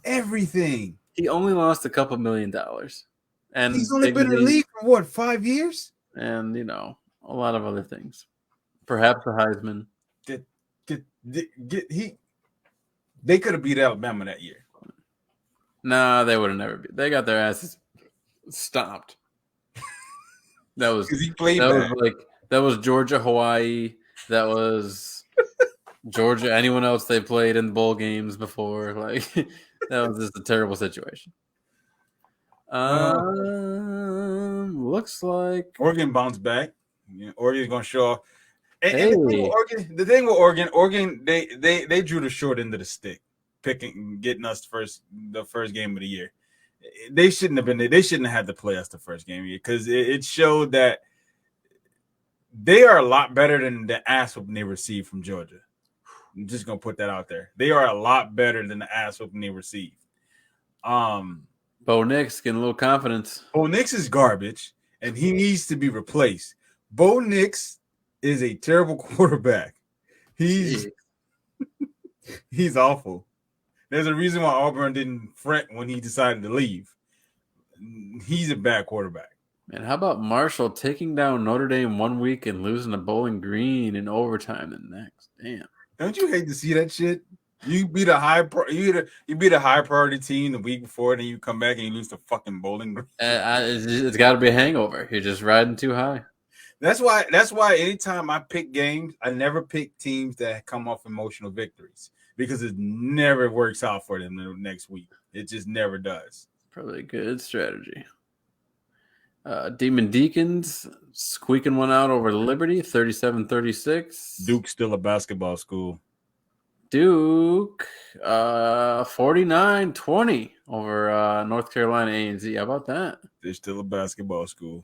He only lost a couple $1 million, and he's only been in the league for what, 5 years? And a lot of other things, perhaps the Heisman. They could have beat Alabama that year. Nah, they would have never beat. They got their asses stomped. That was because he played. That was Georgia, Hawaii. That was Georgia. Anyone else they played in the bowl games before? Like that was just a terrible situation. Looks like Oregon bounced back. Yeah, Oregon's gonna show off. Hey. And the thing with Oregon, they drew the short end of the stick, getting us the first game of the year. They shouldn't have been there. They shouldn't have had to play us the first game of the year because it showed that they are a lot better than the ass whooping they received from Georgia. I'm just gonna put that out there. They are a lot better than the ass whooping they received. Bo Nix getting a little confidence. Bo Nix is garbage, and he needs to be replaced. Bo Nix is a terrible quarterback. He's awful. There's a reason why Auburn didn't fret when he decided to leave. He's a bad quarterback. Man, how about Marshall taking down Notre Dame 1 week and losing to Bowling Green in overtime the next? Damn. Don't you hate to see that shit? You beat a you beat a high priority team the week before, then you come back and you lose to fucking Bowling Green. It's got to be a hangover. You're just riding too high. That's why anytime I pick games, I never pick teams that come off emotional victories because it never works out for them the next week. It just never does. Probably a good strategy. Demon Deacons squeaking one out over Liberty, 37-36. Duke's still a basketball school. Duke, 49-20 over North Carolina A&Z. How about that? They're still a basketball school.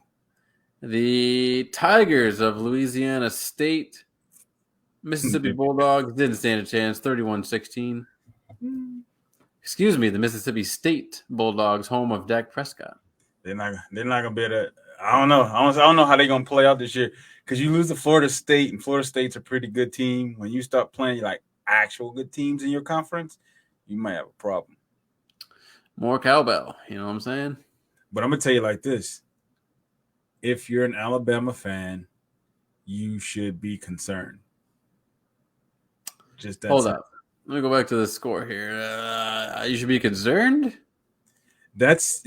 The Tigers of Louisiana State, Mississippi Bulldogs didn't stand a chance, 31-16. Excuse me, the Mississippi State Bulldogs, home of Dak Prescott. They're not gonna be able to. I don't know. I don't know how they're gonna play out this year because you lose to Florida State, and Florida State's a pretty good team. When you start playing like actual good teams in your conference, you might have a problem. More cowbell, you know what I'm saying? But I'm gonna tell you like this: if you're an Alabama fan, you should be concerned. Just that. Hold up. Let me go back to the score here. You should be concerned. That's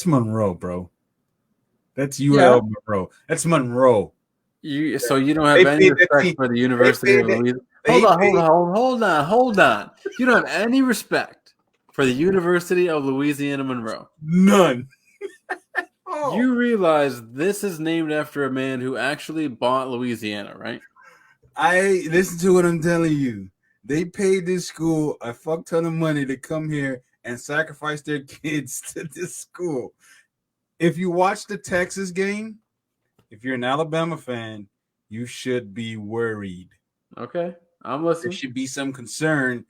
Monroe, bro. That's UL Monroe. That's Monroe. So you don't have any respect for the University of Louisiana. Hold on. You don't have any respect for the University of Louisiana Monroe. None. You realize this is named after a man who actually bought Louisiana, right? I listen to what I'm telling you. They paid this school a fuck ton of money to come here and sacrifice their kids to this school. If you watch the Texas game, if you're an Alabama fan, you should be worried. Okay, I'm listening. There should be some concern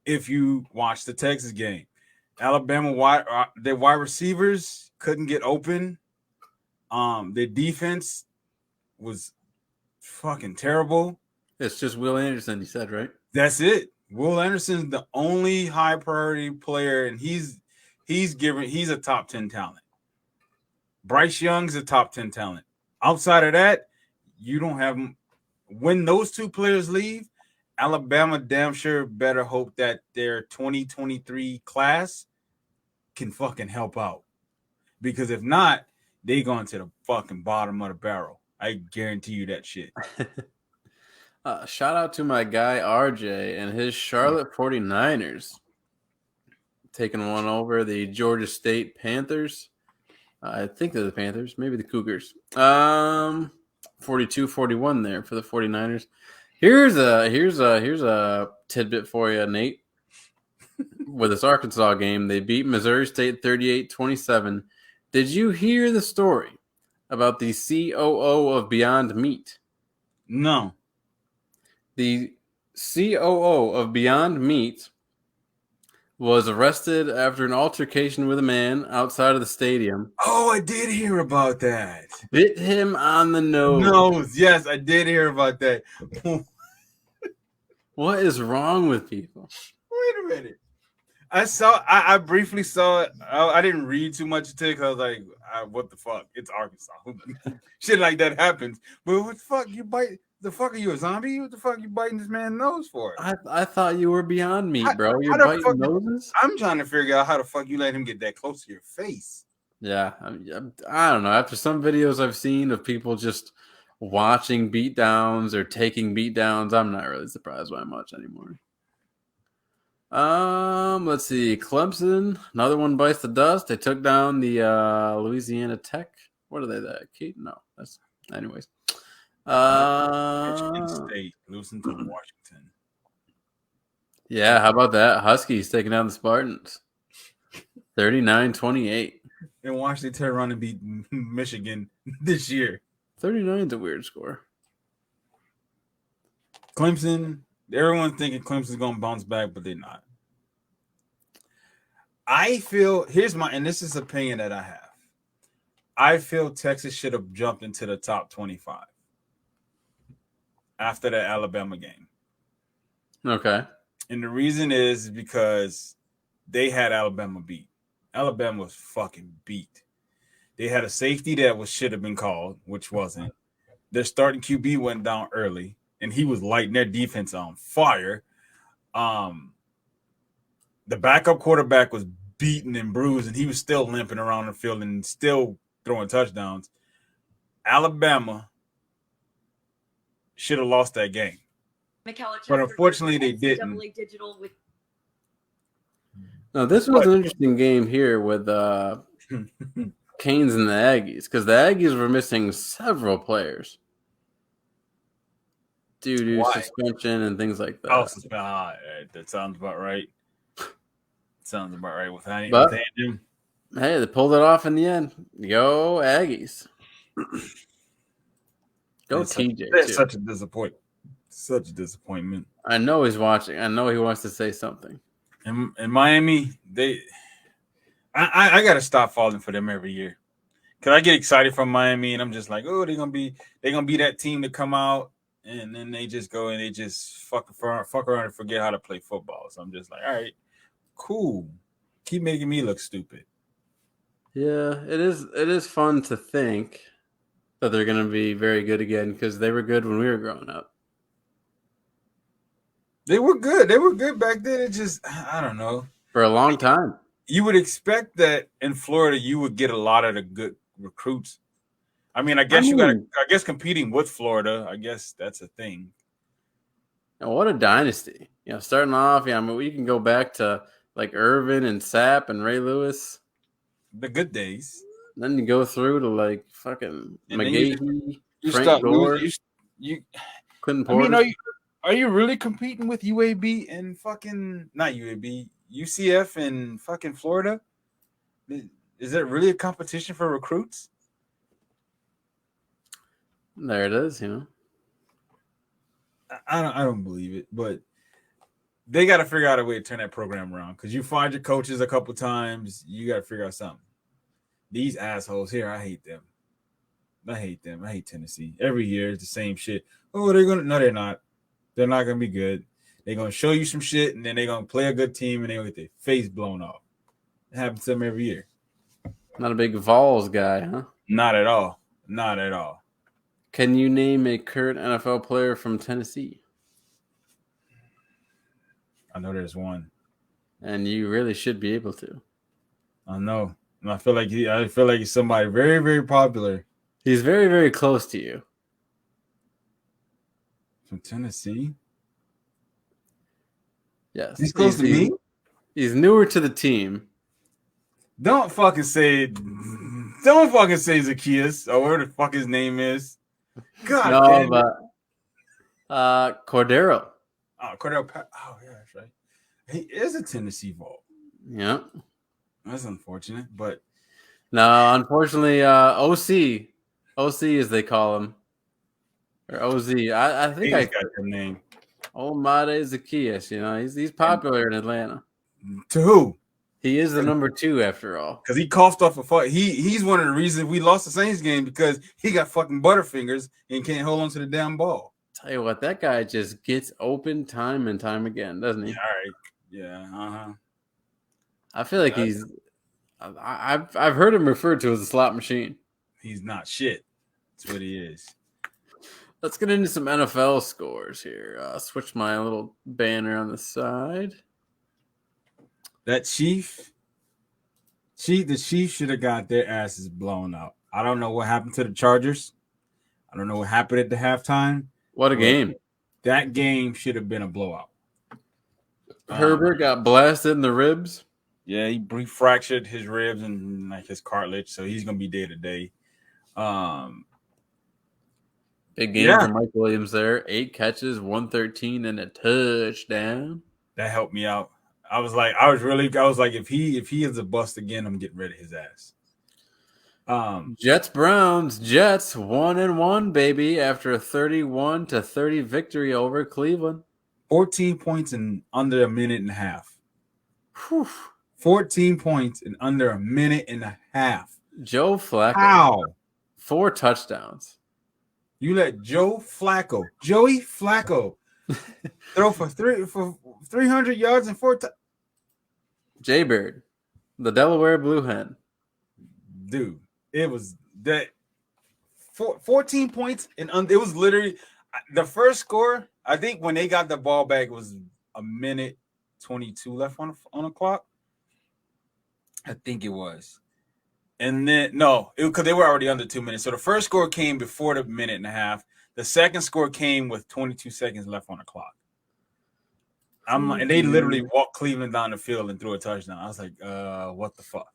if you watch the Texas game. Alabama their wide receivers couldn't get open. Their defense was fucking terrible. It's just Will Anderson, you said, right? That's it. Will Anderson's the only high priority player, and he's a top 10 talent. Bryce Young's a top 10 talent. Outside of that, you don't have them. When those two players leave, Alabama damn sure better hope that their 2023 class can fucking help out. Because if not, they going to the fucking bottom of the barrel. I guarantee you that shit. Shout out to my guy RJ and his Charlotte 49ers taking one over the Georgia State Panthers. I think they're the Panthers, maybe the Cougars. 42-41 there for the 49ers. Here's a tidbit for you, Nate. With this Arkansas game, they beat Missouri State 38-27. Did you hear the story about the COO of Beyond Meat? No. The COO of Beyond Meat was arrested after an altercation with a man outside of the stadium. Oh, I did hear about that. Bit him on the nose. Yes, I did hear about that. What is wrong with people? Wait a minute. I briefly saw it. I didn't read too much into it because I was like, what the fuck? It's Arkansas. Shit like that happens. But what the fuck? You bite? The fuck are you, a zombie? What the fuck you biting this man's nose for? I thought you were Beyond Meat, bro. You're biting noses? I'm trying to figure out how the fuck you let him get that close to your face. Yeah. I don't know. After some videos I've seen of people just watching beatdowns or taking beatdowns, I'm not really surprised by much anymore. Let's see. Clemson, another one bites the dust. They took down the Louisiana Tech. What are they? That Kate? No. That's anyways. Michigan State losing to Washington. Yeah, how about that? Huskies taking down the Spartans. 39-28. And Washington turn around and beat Michigan this year. 39 is a weird score. Clemson, everyone's thinking Clemson's going to bounce back, but they're not. I feel, and this is opinion that I have. I feel Texas should have jumped into the top 25 after the Alabama game. Okay. And the reason is because they had Alabama beat. Alabama was fucking beat. They had a safety that should have been called, which wasn't. Their starting QB went down early, and he was lighting their defense on fire. The backup quarterback was beaten and bruised, and he was still limping around the field and still throwing touchdowns. Alabama should have lost that game. But unfortunately, they didn't. No, this was an interesting game here with Canes and the Aggies, because the Aggies were missing several players due to suspension and things like that. Oh, that sounds about right. Sounds about right with him. Hey, they pulled it off in the end. Go Aggies. Go TJ. That's such a disappointment. Such a disappointment. I know he's watching. I know he wants to say something. In Miami, I gotta stop falling for them every year. Cause I get excited from Miami and I'm just like, oh, they're gonna be that team to come out, and then they just go and they just fuck around and forget how to play football. So I'm just like, all right, cool. Keep making me look stupid. Yeah, it is fun to think that they're gonna be very good again, because they were good when we were growing up. They were good. They were good back then. It just, I don't know. For a long time. You would expect that in Florida you would get a lot of the good recruits. I guess competing with Florida, I guess that's a thing. And what a dynasty. Starting off, we can go back to like Irvin and Sapp and Ray Lewis. The good days. Then you go through to like fucking McGahee, you Frank start Gore, you Quentin Porter. I mean, are you really competing with UAB and fucking not UAB, UCF and fucking Florida? Is it really a competition for recruits? There it is, I don't believe it, but they got to figure out a way to turn that program around, because you fired your coaches a couple times. You got to figure out something. These assholes here, I hate them. I hate Tennessee. Every year it's the same shit. Oh, no, they're not. They're not going to be good. They're going to show you some shit, and then they're going to play a good team, and they're going to get their face blown off. It happens to them every year. Not a big Vols guy, huh? Not at all. Not at all. Can you name a current NFL player from Tennessee? I know there's one. And you really should be able to. I know. And I feel like he's somebody very, very popular. He's very, very close to you. From Tennessee? Yes. He's close to me? He's newer to the team. Don't fucking say Zacchaeus or whatever the fuck his name is. God damn it. Cordero. Oh, Cordero. Oh, yeah, that's right. He is a Tennessee Volt. Yeah. That's unfortunate, but no, unfortunately, OC as they call him, or OZ. I think I got their name. Wnba Zacchaeus. He's popular in Atlanta. To who? He is the number 2 after all. Because he coughed off a fuck. He's one of the reasons we lost the Saints game, because he got fucking butterfingers and can't hold on to the damn ball. Tell you what, that guy just gets open time and time again, doesn't he? Yeah, all right. Yeah. I feel like I've heard him referred to as a slot machine. He's not shit. That's what he is. Let's get into some NFL scores here. Switch my little banner on the side. That the Chiefs should have got their asses blown out. I don't know what happened to the Chargers. I don't know what happened at the halftime. What a game. That game should have been a blowout. Herbert got blasted in the ribs. Yeah, he fractured his ribs and like his cartilage, so he's gonna be day to day. Big game for Mike Williams there. 8 catches, 113, and a touchdown. That helped me out. I was like, if he is a bust again, I'm getting rid of his ass. Jets 1-1, baby, after a 31-30 victory over Cleveland. 14 points in under a minute and a half. Whew. 14 points in under a minute and a half. Joe Flacco. How? 4 touchdowns. You let Joey Flacco, throw for 300 yards and 4 touchdowns. Jaybird, the Delaware Blue Hen. Dude, it was that 14 points and it was literally the first score. I think when they got the ball back, it was a minute 22 left on the clock. I think it was. And then, no, because they were already under 2 minutes. So the first score came before the minute and a half. The second score came with 22 seconds left on the clock. And they literally walked Cleveland down the field and threw a touchdown. I was like, what the fuck?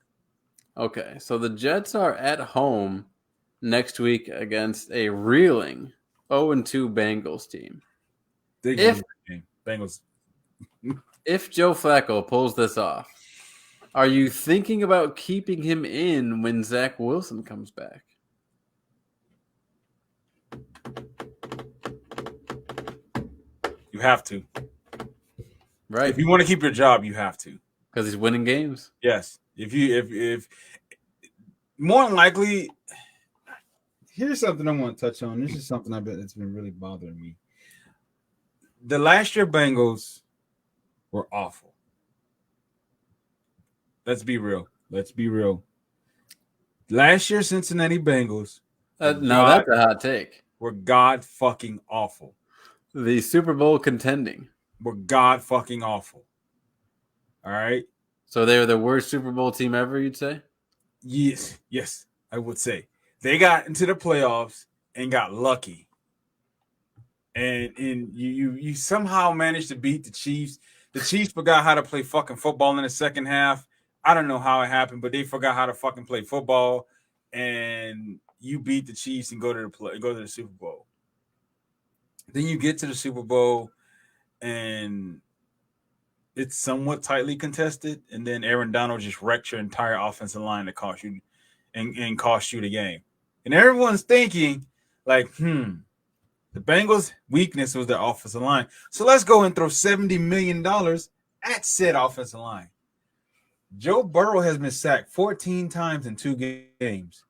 Okay, so the Jets are at home next week against a reeling 0-2 Bengals team. Bengals. If Joe Flacco pulls this off, are you thinking about keeping him in when Zach Wilson comes back? You have to. Right. If you want to keep your job, you have to. Because he's winning games. Yes. If more than likely, here's something I want to touch on. This is something I bet it's been really bothering me. The last year Bengals were awful. Let's be real. Last year Cincinnati Bengals. Now that's a hot take. Were God fucking awful. The Super Bowl contending. Were God fucking awful. All right. So they were the worst Super Bowl team ever, you'd say? Yes, I would say. They got into the playoffs and got lucky. And you somehow managed to beat the Chiefs. The Chiefs forgot how to play fucking football in the second half. I don't know how it happened, but they forgot how to fucking play football. And you beat the Chiefs and go to the Super Bowl. Then you get to the Super Bowl and it's somewhat tightly contested, and then Aaron Donald just wrecked your entire offensive line to cost you and cost you the game. And everyone's thinking, like, the Bengals' weakness was their offensive line. So let's go and throw $70 million at said offensive line. Joe Burrow has been sacked 14 times in 2 games.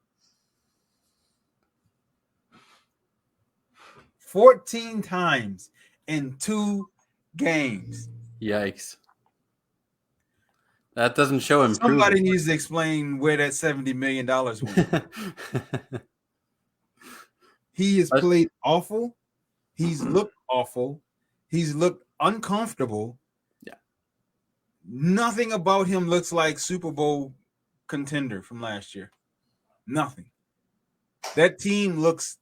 14 times in 2 games. Yikes. That doesn't show improvement. Somebody needs to explain where that $70 million went. He has played awful. He's looked awful. He's looked uncomfortable. Yeah. Nothing about him looks like Super Bowl contender from last year. Nothing. That team looks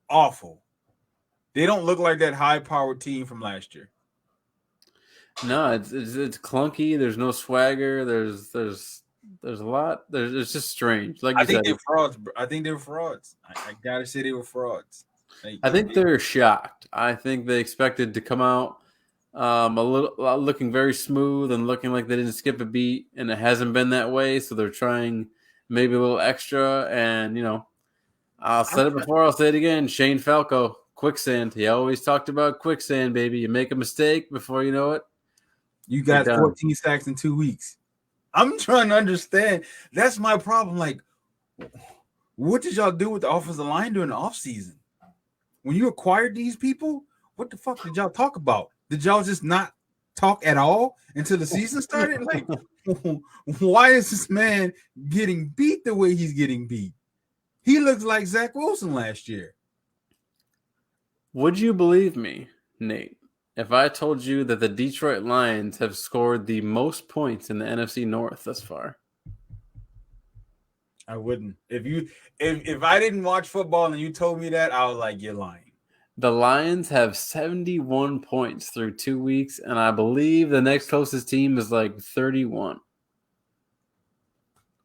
awful. They don't look like that high-powered team from last year. No, it's clunky. There's no swagger. There's a lot. It's just strange. Like I you think said, they're frauds. I think they're frauds. I gotta say they were frauds. I think they're shocked. I think they expected to come out looking very smooth and looking like they didn't skip a beat, and it hasn't been that way. So they're trying maybe a little extra. And I'll said it before. I'll say it again. Shane Falco, quicksand. He always talked about quicksand, baby. You make a mistake before you know it. You got 14 sacks in 2 weeks. I'm trying to understand. That's my problem. Like, what did y'all do with the offensive line during the offseason? When you acquired these people, what the fuck did y'all talk about? Did y'all just not talk at all until the season started? Like, why is this man getting beat the way he's getting beat? He looks like Zach Wilson last year. Would you believe me, Nate, if I told you that the Detroit Lions have scored the most points in the NFC North thus far? I wouldn't. If I didn't watch football and you told me that, I was like, you're lying. The Lions have 71 points through 2 weeks, and I believe the next closest team is like 31.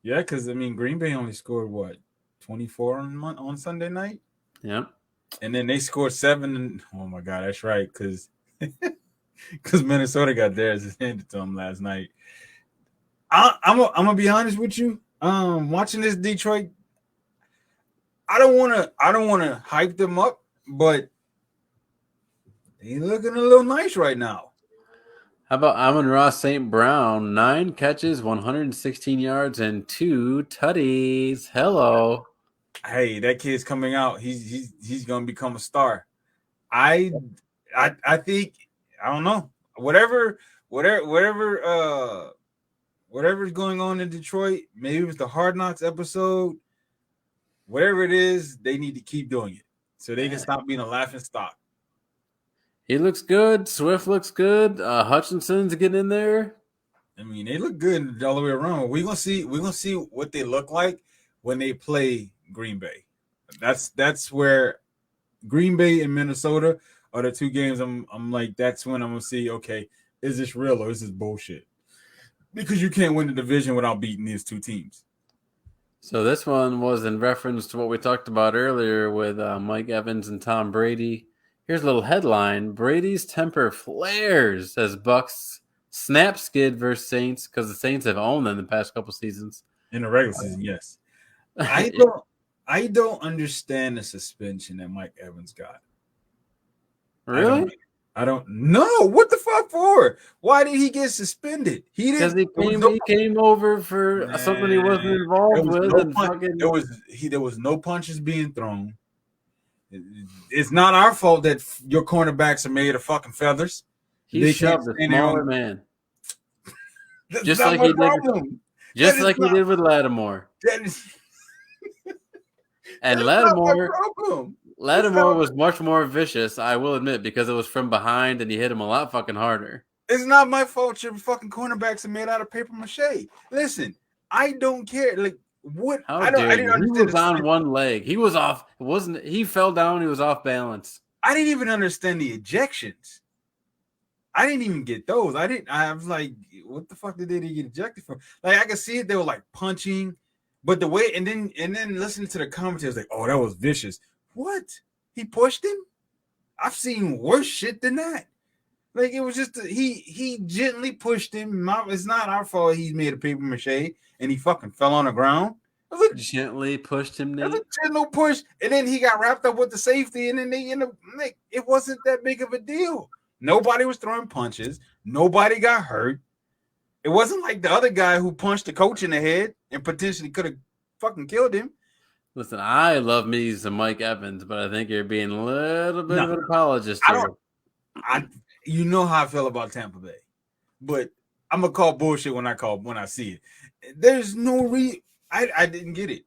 Yeah, because Green Bay only scored 24 on Sunday night? Yeah. And then they scored 7. And, oh my God, that's right. Because Minnesota got theirs handed to them last night. I'm gonna be honest with you. Watching this Detroit, I don't wanna hype them up, but they looking a little nice right now. How about Amon-Ra St. Brown? 9 catches, 116 yards, and 2 tutties. Hello. Hey, that kid's coming out. He's gonna become a star. I think, I don't know, whatever's going on in Detroit, maybe it's the Hard Knocks episode, whatever it is, they need to keep doing it so they can stop being a laughing stock. He looks good. Swift looks good. Hutchinson's getting in there. I mean, they look good all the way around. We're gonna see what they look like when they play Green Bay. That's where Green Bay and Minnesota are the two games. I'm like, that's when I'm gonna see. Okay, is this real or is this bullshit? Because you can't win the division without beating these two teams. So this one was in reference to what we talked about earlier with Mike Evans and Tom Brady. Here's a little headline: Brady's temper flares as Bucks snap skid versus Saints because the Saints have owned them the past couple seasons. In the regular season, yes. I don't understand the suspension that Mike Evans got. Really? I don't know. What the fuck for? Why did he get suspended? He Because didn't. he came over for something he wasn't involved with. There was no punches being thrown. It's not our fault that your cornerbacks are made of fucking feathers. He shoved a smaller man. Just like he did. Just like he did with Lattimore. And Lattimore was much more vicious, I will admit, because it was from behind and he hit him a lot fucking harder. It's not my fault your fucking cornerbacks are made out of paper mache. Listen, I don't care. Like, what? I didn't understand. He was on one leg. He was off. He fell down. He was off balance. I didn't even understand the ejections. I didn't even get those. I was like, what the fuck did they get ejected from? Like, I could see it. They were like punching, but the way, and then listening to the commentators, like, oh, that was vicious. What? He pushed him? I've seen worse shit than that. Like, it was just he gently pushed him. It's not our fault he made a paper mache and he fucking fell on the ground. Gently pushed him. It was a gentle push, and then he got wrapped up with the safety, and then they ended up, like, it wasn't that big of a deal. Nobody was throwing punches. Nobody got hurt. It wasn't like the other guy who punched the coach in the head and potentially could have fucking killed him. Listen, I love me some Mike Evans, but I think you're being a little bit of an apologist here. You know how I feel about Tampa Bay, but I'm gonna call bullshit when I see it. There's no reason. I didn't get it.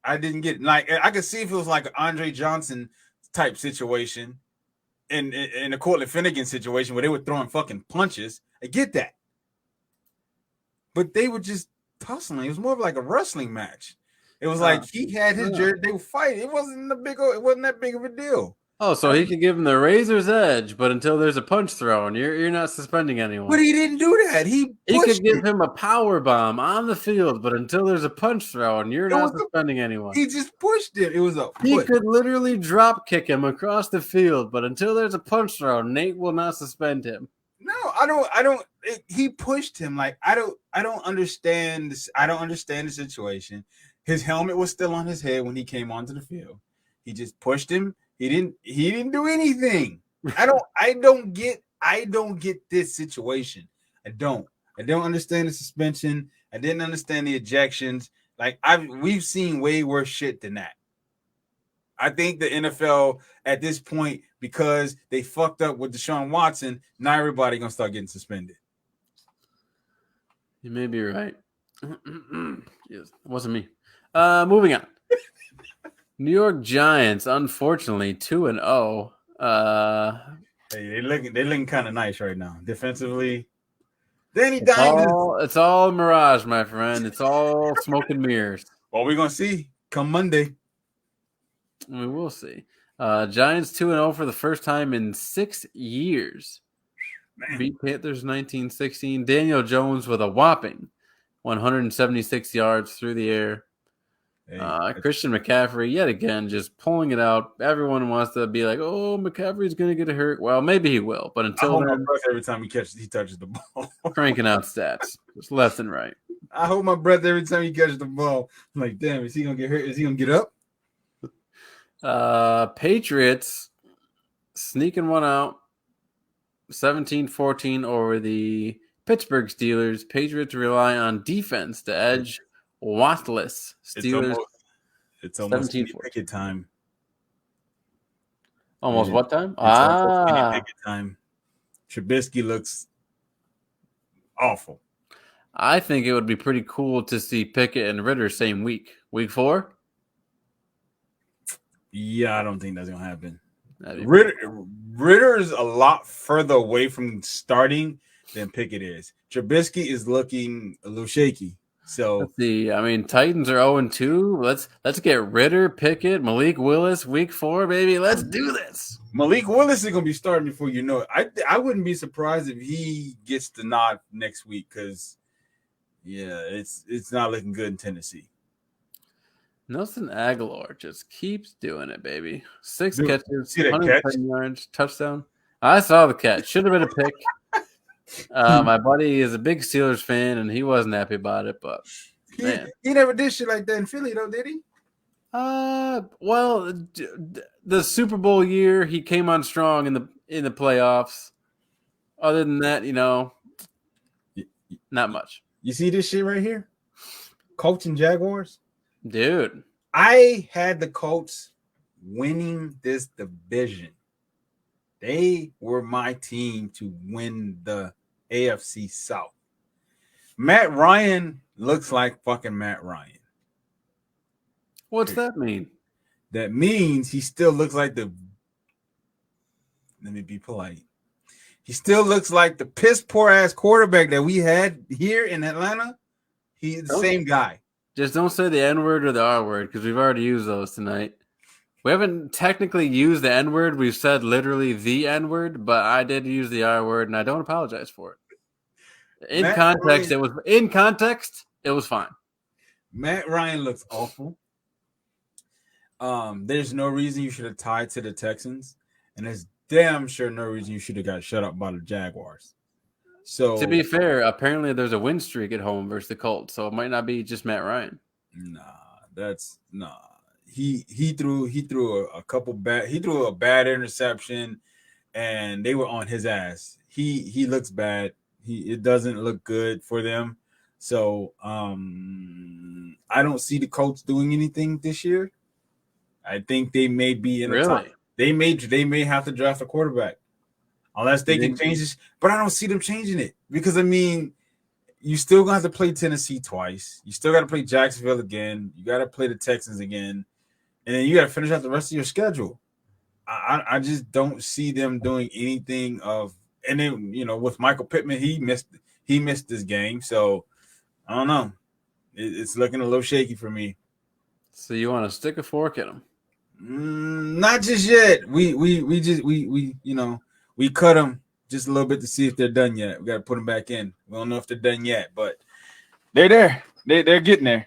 I didn't get it. Like, I could see if it was like an Andre Johnson type situation. In a Cortland Finnegan situation where they were throwing fucking punches, I get that. But they were just tussling. It was more of like a wrestling match. It was like he had his jersey, they were fighting. It wasn't that big of a deal. Oh, so he could give him the razor's edge, but until there's a punch thrown, you're not suspending anyone. But he didn't do that. He could give him a power bomb on the field, but until there's a punch thrown, you're not suspending anyone. He just pushed it. It was a He could literally drop kick him across the field, but until there's a punch thrown, Nate will not suspend him. No, I don't. He pushed him. Like, I don't understand this. I don't understand the situation. His helmet was still on his head when he came onto the field. He just pushed him. He didn't do anything. I don't get this situation. I don't understand the suspension. I didn't understand the ejections. Like, we've seen way worse shit than that. I think the NFL at this point, because they fucked up with Deshaun Watson, now everybody gonna start getting suspended. You may be right. Yes, it wasn't me. Moving on. New York Giants, unfortunately, 2-0. Hey, they're looking kind of nice right now. Defensively, Danny Dimes. It's all mirage, my friend. It's all smoke and mirrors. Well, we're gonna see come Monday. We will see. Giants 2-0 for the first time in 6 years. Man. Beat Panthers 19-16. Daniel Jones with a whopping 176 yards through the air. Christian McCaffrey, yet again, just pulling it out. Everyone wants to be like, oh, McCaffrey's going to get hurt. Well, maybe he will, but until then, every time he touches the ball. Cranking out stats, just left and right. I hold my breath every time he catches the ball. I'm like, damn, is he going to get hurt? Is he going to get up? Patriots sneaking one out, 17-14 over the Pittsburgh Steelers. Patriots rely on defense to edge Wathless Steelers. It's almost Pickett time. Almost what time? Pickett time. Trubisky looks awful. I think it would be pretty cool to see Pickett and Ritter same week. Week 4? Yeah, I don't think that's gonna happen. Ritter is a lot further away from starting than Pickett is. Trubisky is looking a little shaky. So let's see. I mean, Titans are 0-2. Let's get Ritter, Pickett, Malik Willis, week 4, baby. Let's do this. Malik Willis is gonna be starting before you know it. I wouldn't be surprised if he gets the nod next week because it's not looking good in Tennessee. Nelson Aguilar just keeps doing it, baby. 6 Dude, catches, see that 110 yards, touchdown. I saw the catch. Should have been a pick. My buddy is a big Steelers fan, and he wasn't happy about it. But he never did shit like that in Philly, though, did he? Well, the Super Bowl year, he came on strong in the playoffs. Other than that, not much. You see this shit right here? Colts and Jaguars? Dude. I had the Colts winning this division. They were my team to win the AFC South. Matt Ryan looks like fucking Matt Ryan. What's that mean? That means he still looks like let me be polite. He still looks like the piss poor ass quarterback that we had here in Atlanta. He's the same guy. Just don't say the N-word or the R-word because we've already used those tonight. We haven't technically used the N-word. We've said literally the N-word, but I did use the R-word, and I don't apologize for it. In context, it was fine. Matt Ryan looks awful. There's no reason you should have tied to the Texans, and there's damn sure no reason you should have got shut up by the Jaguars. So to be fair, apparently there's a win streak at home versus the Colts, so it might not be just Matt Ryan. Nah. He threw a bad interception, and they were on his ass. He looks bad. It doesn't look good for them. So I don't see the Colts doing anything this year. I think they may be in the top. They may have to draft a quarterback. Unless they can change this, but I don't see them changing it because you still gonna have to play Tennessee twice. You still got to play Jacksonville again. You got to play the Texans again, and then you got to finish out the rest of your schedule. I just don't see them doing anything of. And then with Michael Pittman, he missed this game, so I don't know. It's looking a little shaky for me. So you want to stick a fork in them? Not just yet. We cut them just a little bit to see if they're done yet. We got to put them back in. We don't know if they're done yet, but they're there. They're getting there.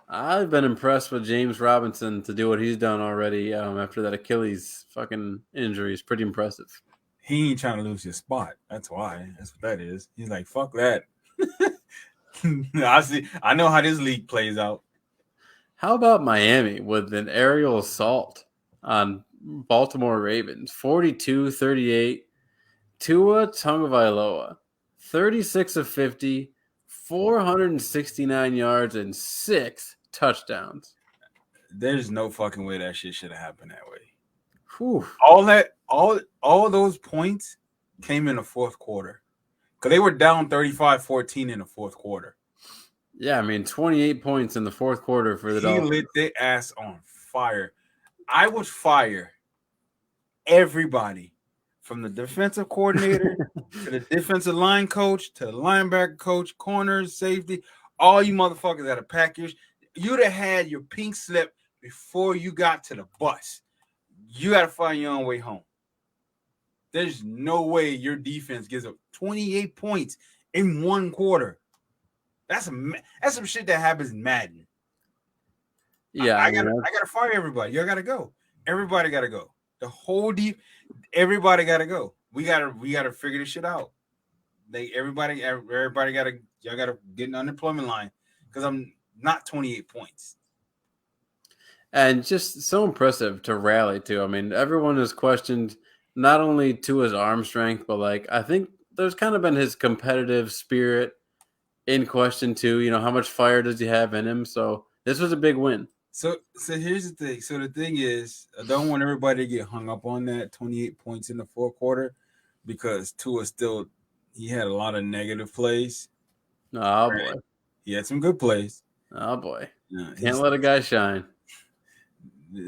I've been impressed with James Robinson to do what he's done already after that Achilles fucking injury. Is pretty impressive. He ain't trying to lose his spot. That's why. That's what that is. He's like, fuck that. I know how this league plays out. How about Miami with an aerial assault on Baltimore Ravens? 42-38. Tua Tagovailoa, 36 of 50, 469 yards, and 6 touchdowns. There's no fucking way that shit should have happened that way. Whew. All those points came in the fourth quarter. Because they were down 35-14 in the fourth quarter. Yeah, 28 points in the fourth quarter for the Dolphins. He lit their ass on fire. I would fire everybody from the defensive coordinator to the defensive line coach to the linebacker coach, corners, safety. All you motherfuckers that are Packers, you'd have had your pink slip before you got to the bus. You got to find your own way home. There's no way your defense gives up 28 points in one quarter. That's some shit that happens in Madden. Yeah, I gotta fire everybody. You gotta go. Everybody gotta go. The whole everybody gotta go. We gotta figure this shit out. Everybody gotta get an unemployment line because I'm not 28 points. And just so impressive to rally too. Everyone has questioned not only Tua's arm strength, but I think there's kind of been his competitive spirit in question too. How much fire does he have in him? So this was a big win. So here's the thing. So the thing is, I don't want everybody to get hung up on that 28 points in the fourth quarter because Tua he had a lot of negative plays. Oh boy. He had some good plays. Oh boy. Can't let a guy shine.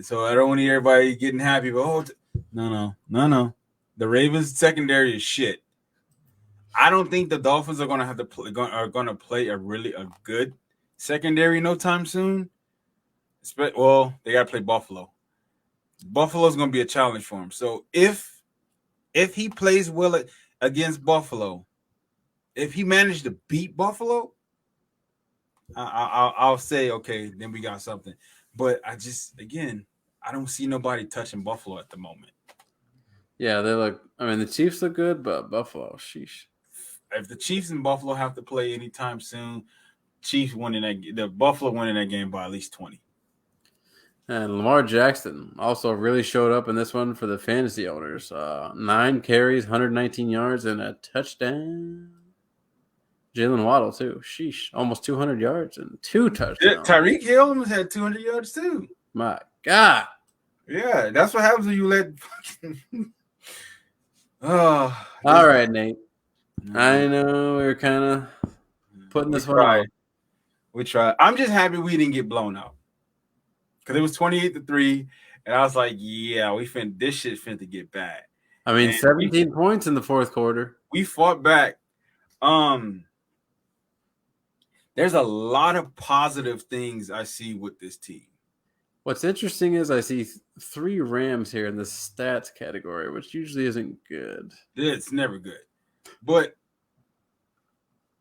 So I don't want everybody getting happy, but No. The Ravens secondary is shit. I don't think the Dolphins are gonna have to play a good secondary no time soon. Well, they gotta play Buffalo. Buffalo's gonna be a challenge for him. So if he plays well against Buffalo, if he managed to beat Buffalo, I'll say okay, then we got something. But I don't see nobody touching Buffalo at the moment. Yeah, they look. I mean, the Chiefs look good, but Buffalo, sheesh. If the Chiefs and Buffalo have to play anytime soon, the Buffalo winning that game by at least 20. And Lamar Jackson also really showed up in this one for the fantasy owners. 9 carries, 119 yards, and a touchdown. Jalen Waddle, too. Sheesh. Almost 200 yards and 2 touchdowns. Tyreek Hill almost had 200 yards, too. My God. Yeah, that's what happens when you let All right, Nate. I know we were kind of putting this one out. We tried. I'm just happy we didn't get blown out. Because it was 28-3, and I was like, yeah, this shit finna get bad. I mean, 17 points in the fourth quarter. We fought back. There's a lot of positive things I see with this team. What's interesting is I see 3 Rams here in the stats category, which usually isn't good. It's never good. But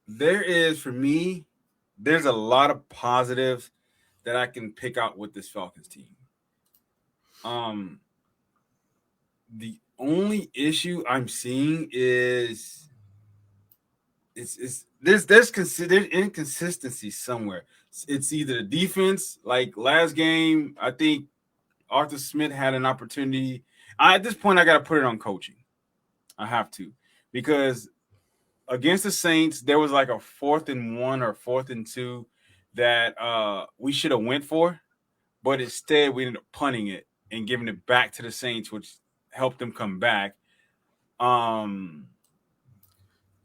there's a lot of positives that I can pick out with this Falcons team. The only issue I'm seeing is there's inconsistency somewhere. It's either the defense, like last game, I think Arthur Smith had an opportunity. At this point, I got to put it on coaching. I have to, because against the Saints, there was like a 4th and 1 or 4th and 2 that we should have went for, but instead we ended up punting it and giving it back to the Saints, which helped them come back. I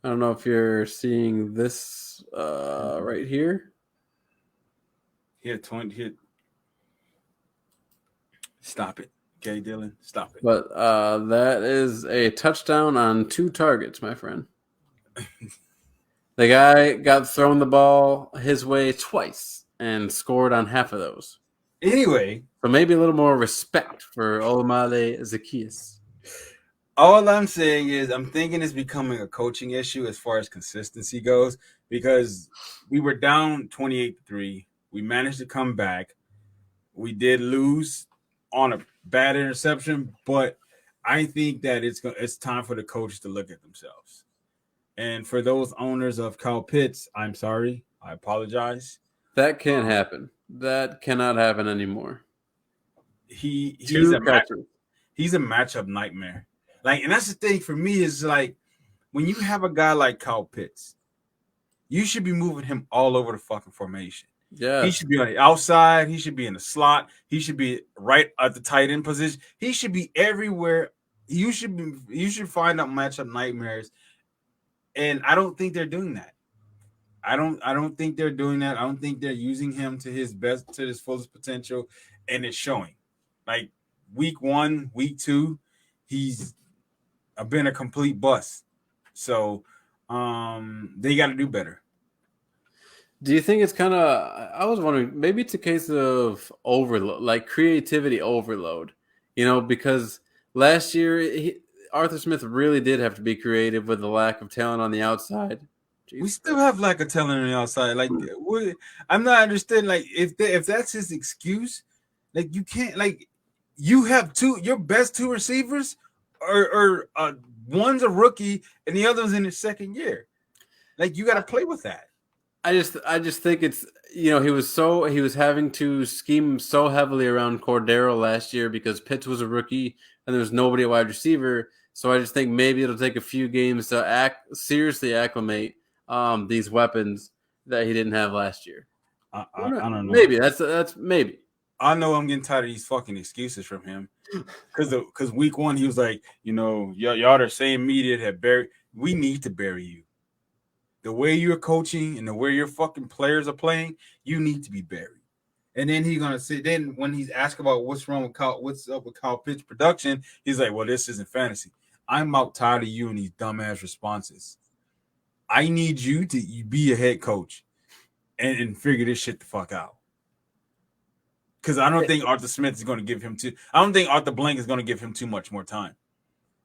don't know if you're seeing this right here. Here. Stop it. Okay, Dylan, stop it. But that is a touchdown on 2 targets, my friend. The guy got thrown the ball his way twice and scored on half of those. Anyway. So maybe a little more respect for Olamide Zaccheaus. All I'm saying is I'm thinking it's becoming a coaching issue as far as consistency goes, because we were down 28-3. We managed to come back. We did lose on a bad interception, but I think that it's time for the coaches to look at themselves. And for those owners of Kyle Pitts, I'm sorry. I apologize. That can't happen. That cannot happen anymore. He's a matchup nightmare. Like, and that's the thing for me is like when you have a guy like Kyle Pitts, you should be moving him all over the fucking formation. Yeah, he should be on the outside. He should be in the slot. He should be right at the tight end position. He should be everywhere. You should find out matchup nightmares, and I don't think they're doing that. I don't think they're doing that. I don't think they're using him to his fullest potential, and it's showing. Like week 1, week 2, he's been a complete bust. So they got to do better. Do you think it's kind of? I was wondering, maybe it's a case of overload, like creativity overload. Because last year Arthur Smith really did have to be creative with the lack of talent on the outside. Jeez. We still have lack of talent on the outside. Like, I'm not understanding. Like, if that's his excuse, like you can't. Like, you have your best 2 receivers, or one's a rookie and the other's in his second year. Like, you got to play with that. I just think it's he was having to scheme so heavily around Cordero last year because Pitts was a rookie and there was nobody at wide receiver. So I just think maybe it'll take a few games to seriously acclimate these weapons that he didn't have last year. I don't know. Maybe that's maybe. I know I'm getting tired of these fucking excuses from him because week 1 he was like, y'all are saying media had buried. We need to bury you. The way you're coaching and the way your fucking players are playing, you need to be buried. And then he's gonna sit. Then when he's asked about what's wrong with what's up with Kyle Pitts production, he's like, "Well, this isn't fantasy. I'm out tired of you and these dumbass responses. I need you to be a head coach and figure this shit the fuck out." Because I don't think Arthur Smith is going to give him I don't think Arthur Blank is going to give him too much more time.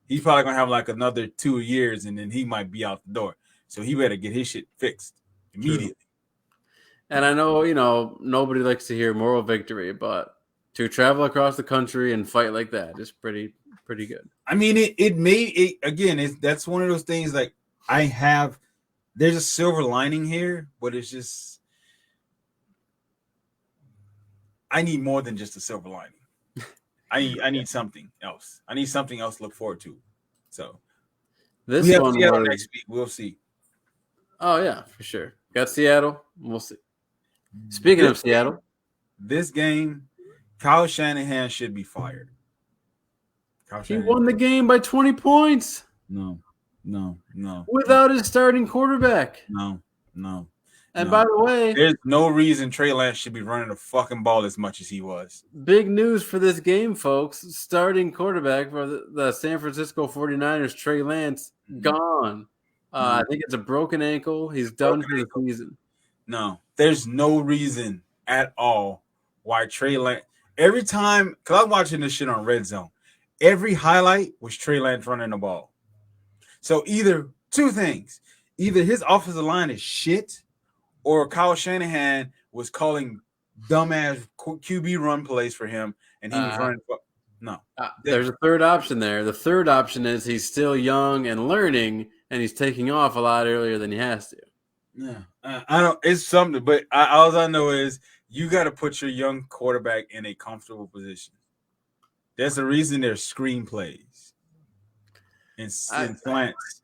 He's probably going to have like another 2 years, and then he might be out the door. So he better get his shit fixed immediately. True. And I know, nobody likes to hear moral victory, but to travel across the country and fight like that is pretty good. I mean, that's one of those things like there's a silver lining here, but it's just I need more than just a silver lining. I need something else. I need something else to look forward to. So this we have one Seattle next week. We'll see. Oh yeah, for sure. Got Seattle. We'll see. Speaking of Seattle, this game, Kyle Shanahan should be fired. He won the game by 20 points. No. Without his starting quarterback. No. And by the way, there's no reason Trey Lance should be running the fucking ball as much as he was. Big news for this game, folks. Starting quarterback for the San Francisco 49ers, Trey Lance, gone. I think it's a broken ankle. He's done for the season. No, there's no reason at all why Trey Lance. Every time, because I'm watching this shit on Red Zone, every highlight was Trey Lance running the ball. So either two things. Either his offensive line is shit, or Kyle Shanahan was calling dumbass QB run plays for him, and he was running. No. There's a third option there. The third option is he's still young and learning, and he's taking off a lot earlier than he has to. Yeah. I don't. It's something, but all I know is you got to put your young quarterback in a comfortable position. There's a reason there's screenplays and slants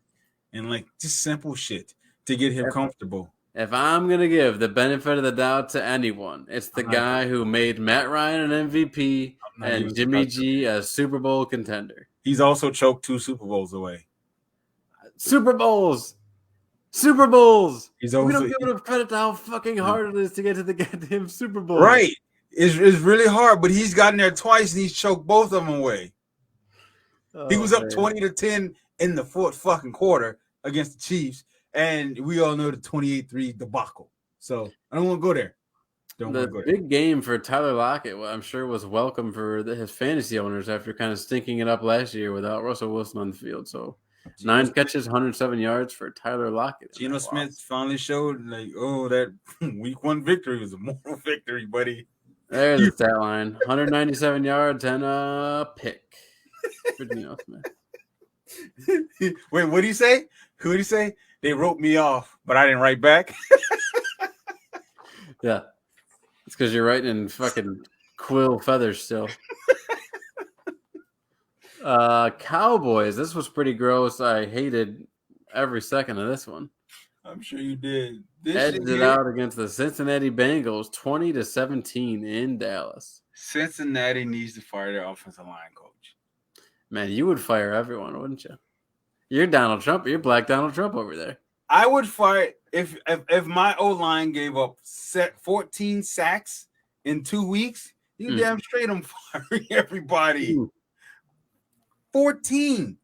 and like just simple shit to get him comfortable. If I'm going to give the benefit of the doubt to anyone, it's the guy who made Matt Ryan an MVP and Jimmy G a Super Bowl contender. He's also choked 2 Super Bowls away. Super Bowls! We don't give enough credit to how fucking hard it is to get to the goddamn Super Bowl. Right. It's really hard, but he's gotten there twice and he's choked both of them away. He was up 20-10 in the fourth fucking quarter against the Chiefs. And we all know the 28-3 debacle. So I don't want to go there. The big game for Tyler Lockett, I'm sure, was welcome for his fantasy owners after kind of stinking it up last year without Russell Wilson on the field. So 9 catches, 107 yards for Tyler Lockett. Geno Smith finally showed, that week 1 victory was a moral victory, buddy. There's the stat line. 197 yards and a pick for Geno Smith. Wait, what did he say? Who did he say? They wrote me off, but I didn't write back. Yeah. It's because you're writing in fucking quill feathers still. Cowboys. This was pretty gross. I hated every second of this one. I'm sure you did. Edged it out against the Cincinnati Bengals, 20-17 in Dallas. Cincinnati needs to fire their offensive line coach. Man, you would fire everyone, wouldn't you? You're Donald Trump. You're Black Donald Trump over there. I would fire if my O-line gave up 14 sacks in 2 weeks. You damn straight I'm firing everybody. 14.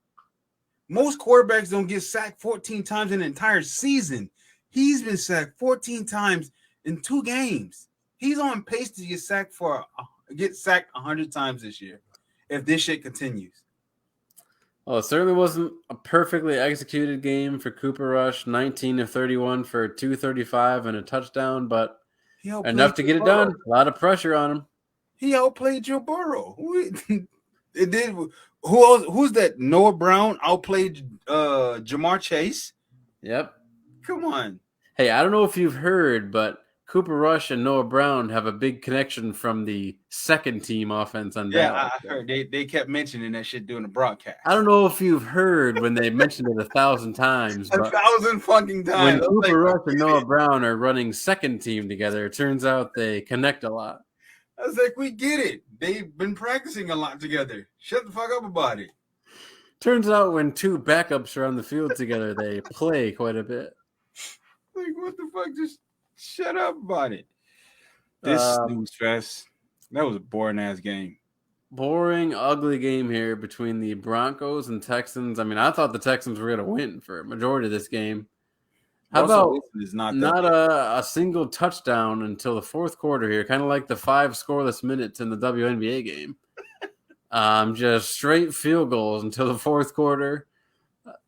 Most quarterbacks don't get sacked 14 times in an entire season. He's been sacked 14 times in 2 games. He's on pace to get sacked 100 times this year if this shit continues. Well, it certainly wasn't a perfectly executed game for Cooper Rush, 19 of 31 for 235 and a touchdown, but enough to get it done. A lot of pressure on him. He outplayed Joe Burrow. It did. Who else? Who's that? Noah Brown outplayed Jamar Chase. Yep. Come on. Hey, I don't know if you've heard, but Cooper Rush and Noah Brown have a big connection from the second team offense on Dallas. Yeah, I heard. They kept mentioning that shit during the broadcast. I don't know if you've heard when they mentioned it 1,000 times. 1,000 fucking times. When Cooper Rush and Noah Brown are running second team together, it turns out they connect a lot. I was like, we get it. They've been practicing a lot together. Shut the fuck up about it. Turns out when 2 backups are on the field together, they play quite a bit. Like, what the fuck? Just shut up about it. This snooze fest. That was a boring ass game. Boring, ugly game here between the Broncos and Texans. I mean, I thought the Texans were going to win for a majority of this game. How Russell about Wilson is not a single touchdown until the fourth quarter here, kind of like the 5 scoreless minutes in the WNBA game. Just straight field goals until the fourth quarter.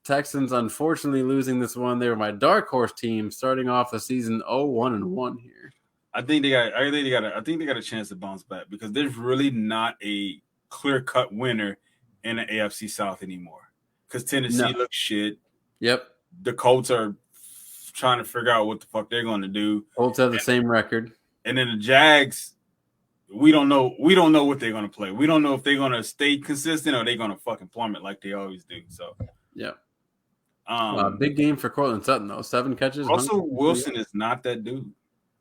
Texans unfortunately losing this one. They were my dark horse team starting off the season 0-1-1 here. I think they got a chance to bounce back because there's really not a clear-cut winner in the AFC South anymore. Because Tennessee looks shit. Yep. The Colts are trying to figure out what the fuck they're going to do. Colts have the same record. And then the Jags, we don't know what they're going to play. We don't know if they're going to stay consistent or they're going to fucking plummet like they always do. So, yeah. Big game for Cortland Sutton though. 7 catches. Russell Wilson is not that dude.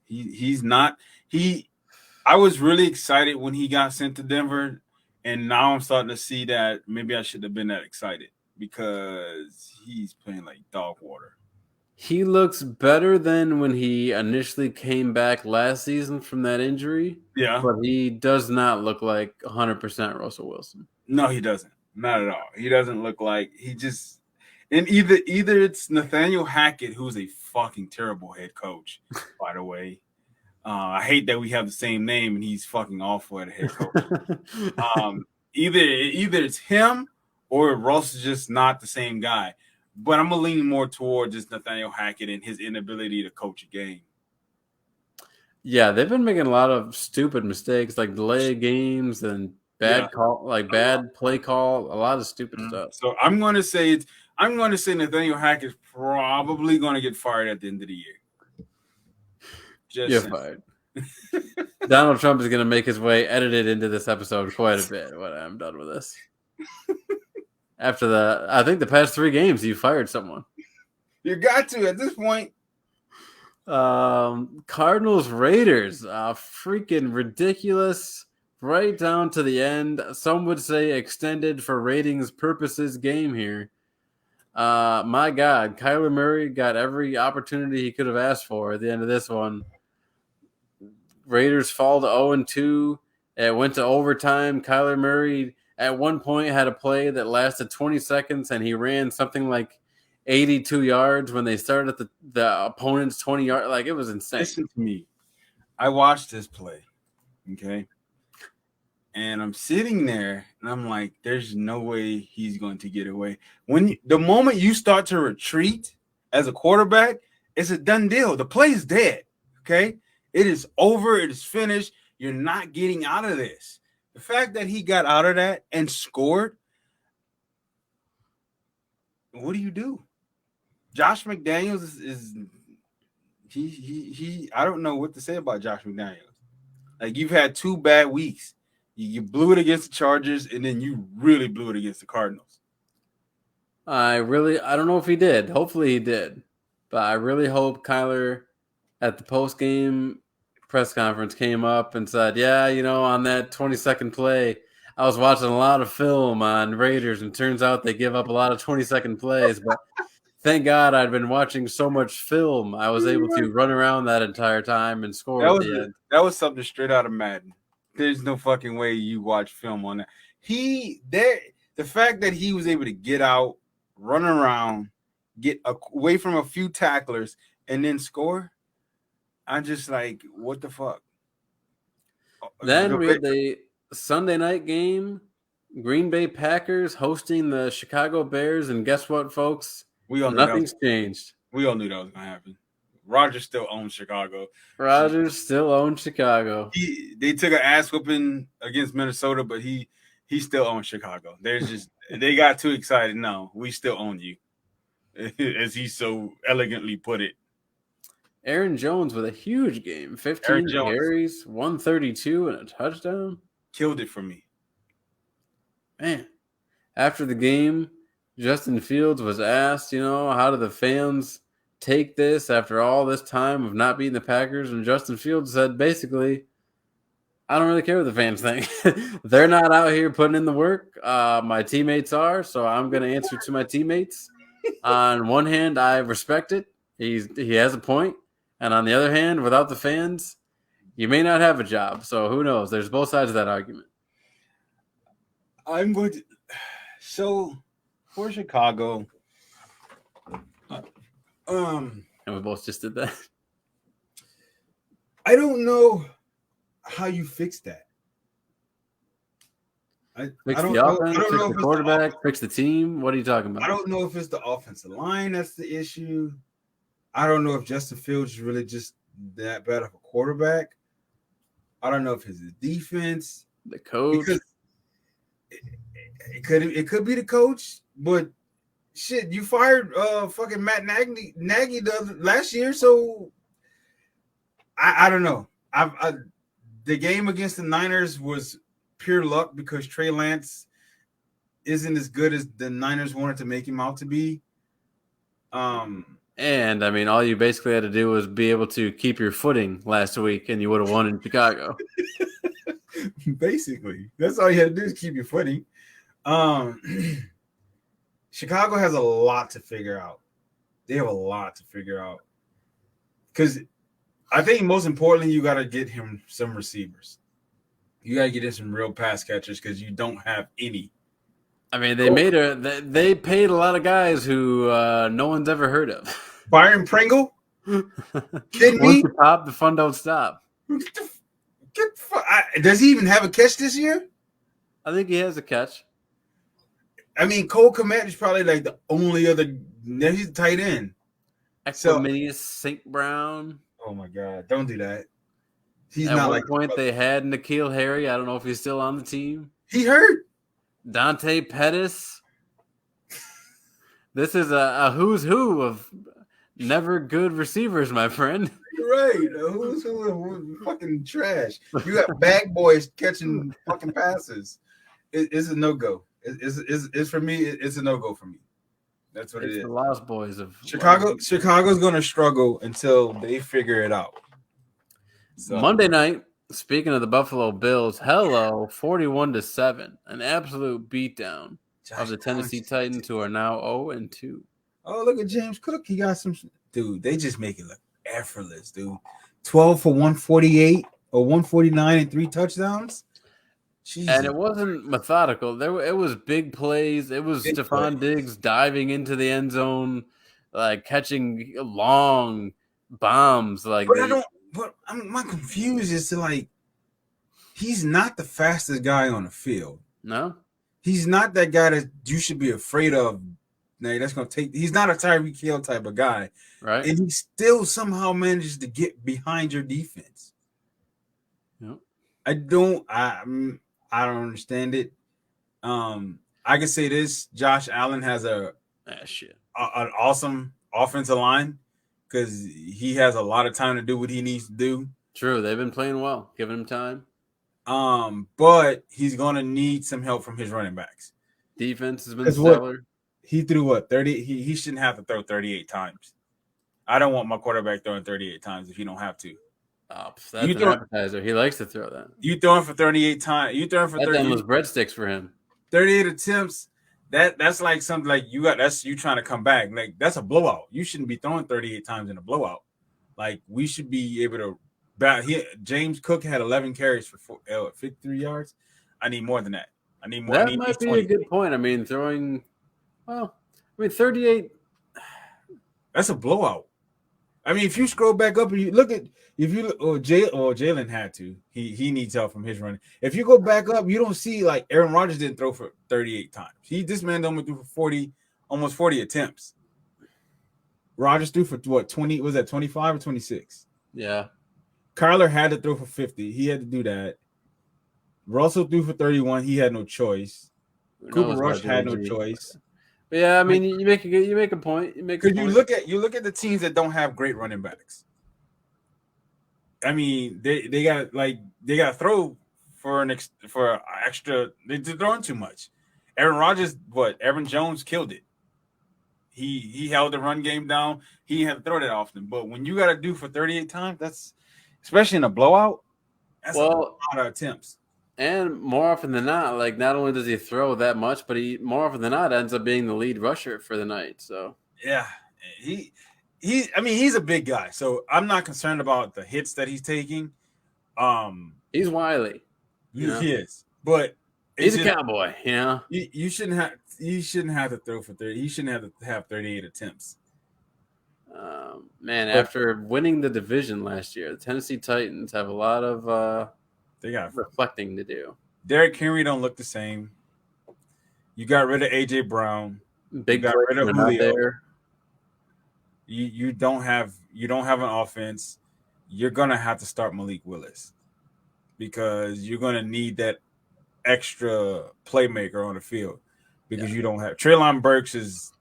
He's not. I was really excited when he got sent to Denver, and now I'm starting to see that maybe I should have been that excited because he's playing like dog water. He looks better than when he initially came back last season from that injury. Yeah. But he does not look like 100% Russell Wilson. No, he doesn't. Not at all. He doesn't look like he just – and either it's Nathaniel Hackett, who's a fucking terrible head coach, by the way. I hate that we have the same name and he's fucking awful at a head coach. Either it's him or Russ is just not the same guy. But I'm going to lean more toward just Nathaniel Hackett and his inability to coach a game. Yeah, they've been making a lot of stupid mistakes, like delay games and bad play call, a lot of stupid stuff. So I'm going to say Nathaniel Hackett's probably going to get fired at the end of the year. You're fired. Donald Trump is going to make his way edited into this episode quite a bit when I'm done with this. After I think the past 3 games, you fired someone. You got to at this point. Cardinals Raiders, freaking ridiculous, right down to the end. Some would say extended for ratings purposes game here. My God, Kyler Murray got every opportunity he could have asked for at the end of this one. Raiders fall to 0-2. It went to overtime. Kyler Murray at one point had a play that lasted 20 seconds, and he ran something like 82 yards when they started at the opponent's 20 yard. Like, it was insane. Listen to me. I watched this play, okay? And I'm sitting there, and I'm like, there's no way he's going to get away. The moment you start to retreat as a quarterback, it's a done deal. The play is dead, okay? It is over. It is finished. You're not getting out of this. The fact that he got out of that and scored, what do you do? Josh McDaniels is I don't know what to say about Josh McDaniels. Like, you've had 2 bad weeks. You blew it against the Chargers, and then you really blew it against the Cardinals. I don't know if he did. Hopefully he did. But I really hope Kyler at the post-game press conference came up and said, yeah, on that 20-second play, I was watching a lot of film on Raiders, and turns out they give up a lot of 20-second plays. But thank God I'd been watching so much film, I was able to run around that entire time and score at the end. That was something straight out of Madden. There's no fucking way you watch film on that. The fact that he was able to get out, run around, get away from a few tacklers, and then score, I'm just like, what the fuck? Then we had the Sunday night game, Green Bay Packers hosting the Chicago Bears, and guess what, folks? Nothing's changed. We all knew that was going to happen. Rodgers still owns Chicago. They took an ass whooping against Minnesota, but he still owns Chicago. They got too excited. No, we still own you, as he so elegantly put it. Aaron Jones with a huge game, 15 carries, 132 and a touchdown. Killed it for me. Man, after the game, Justin Fields was asked, how do the fans take this after all this time of not beating the Packers? And Justin Fields said, basically, I don't really care what the fans think. They're not out here putting in the work. My teammates are, so I'm going to answer to my teammates. On one hand, I respect it. He has a point. And on the other hand, without the fans, You may not have a job, so who knows? There's both sides of that argument. I'm going to. So for Chicago, And we both just did that. I don't know how you fix that. Fix I don't the know. offense, I don't fix know the if it's quarterback, fix the team. What are you talking about? I don't know if it's the offensive line that's the issue. I don't know if Justin Fields is really just that bad of a quarterback. I don't know if it's his defense. The coach. Because it could be the coach, but shit, you fired fucking Matt Nagy last year, so I don't know. The game against the Niners was pure luck because Trey Lance isn't as good as the Niners wanted to make him out to be. And I mean, all you basically had to do was be able to keep your footing last week, and you would have won in Chicago. Basically, that's all you had to do is keep your footing. Chicago has a lot to figure out. They have a lot to figure out because I think most importantly, you got to get him some receivers. You got to get him some real pass catchers because you don't have any. I mean, they paid a lot of guys who no one's ever heard of. Byron Pringle? Kidding me? Once you pop, the fun don't stop. Does he even have a catch this year? I think he has a catch. I mean, Cole Kmet is probably like the only other. He's a tight end. Equiminius St. Brown. Oh my God! Don't do that. He's At not one like point they had N'Keal Harry. I don't know if he's still on the team. He hurt. Dante Pettis. This is a who's who of never good receivers, my friend. You're right. Who's fucking trash. You got bag boys catching fucking passes. It's a no go. It's for me. It's a no go for me. That's what it is. The Lost Boys of Chicago. Chicago's going to struggle until they figure it out. So. Monday night. Speaking of the Buffalo Bills, 41-7, an absolute beatdown of the Tennessee Titans, who are now 0-2. Oh, look at James Cook. He got some. Dude, they just make it look effortless, dude. 12 for 148 or 149 and 3 touchdowns. Jesus. And it wasn't methodical. It was big plays. It was Stephon Diggs diving into the end zone, like catching long bombs. Like, but I'm confused as to like, he's not the fastest guy on the field. No, he's not that guy that you should be afraid of. Now that's gonna take. He's not a Tyreek Hill type of guy, right? And he still somehow manages to get behind your defense. Yep. I don't understand it. I can say this: Josh Allen has an awesome offensive line because he has a lot of time to do what he needs to do. True, they've been playing well, giving him time. But he's gonna need some help from his running backs. Defense has been stellar. He threw what 30? He shouldn't have to throw 38 times. I don't want my quarterback throwing 38 times if you don't have to. Oh, that's an appetizer. He likes to throw that. You throwing for 38 times. You throwing for 38. That was breadsticks for him. 38 attempts. That's like something like you trying to come back. Like that's a blowout. You shouldn't be throwing 38 times in a blowout. Like we should be able to. James Cook had 11 carries for 53 yards. I need more than that. I need more. That might be 20. A good point. I mean, 38. That's a blowout. I mean, if you scroll back up and you look at Jalen had to. He needs help from his running. If you go back up, you don't see like Aaron Rodgers didn't throw for 38 times. This man only threw for almost 40 attempts. Rodgers threw for what 20? Was that 25 or 26? Yeah. Kyler had to throw for 50. He had to do that. Russell threw for 31. He had no choice. Cooper Rush had no choice. But yeah, I mean, you make a point. Because you look at the teams that don't have great running backs. I mean, they got to throw for extra. They're throwing too much. Aaron Rodgers, Aaron Jones killed it. He held the run game down. He didn't have to throw that often. But when you got to do for 38 times, that's especially in a blowout. That's a lot of attempts. And more often than not, like not only does he throw that much, but he more often than not ends up being the lead rusher for the night. So yeah, he's a big guy. So I'm not concerned about the hits that he's taking, He's wily. He is, but he's a cowboy. You shouldn't have to throw for 30. He shouldn't have to have 38 attempts. After winning the division last year, the Tennessee Titans have a lot of they got reflecting to do. Derrick Henry don't look the same. You got rid of AJ Brown. Big got rid of Julio. There. You don't have an offense. You're gonna have to start Malik Willis because you're gonna need that extra playmaker on the field because you don't have Treylon Burks is.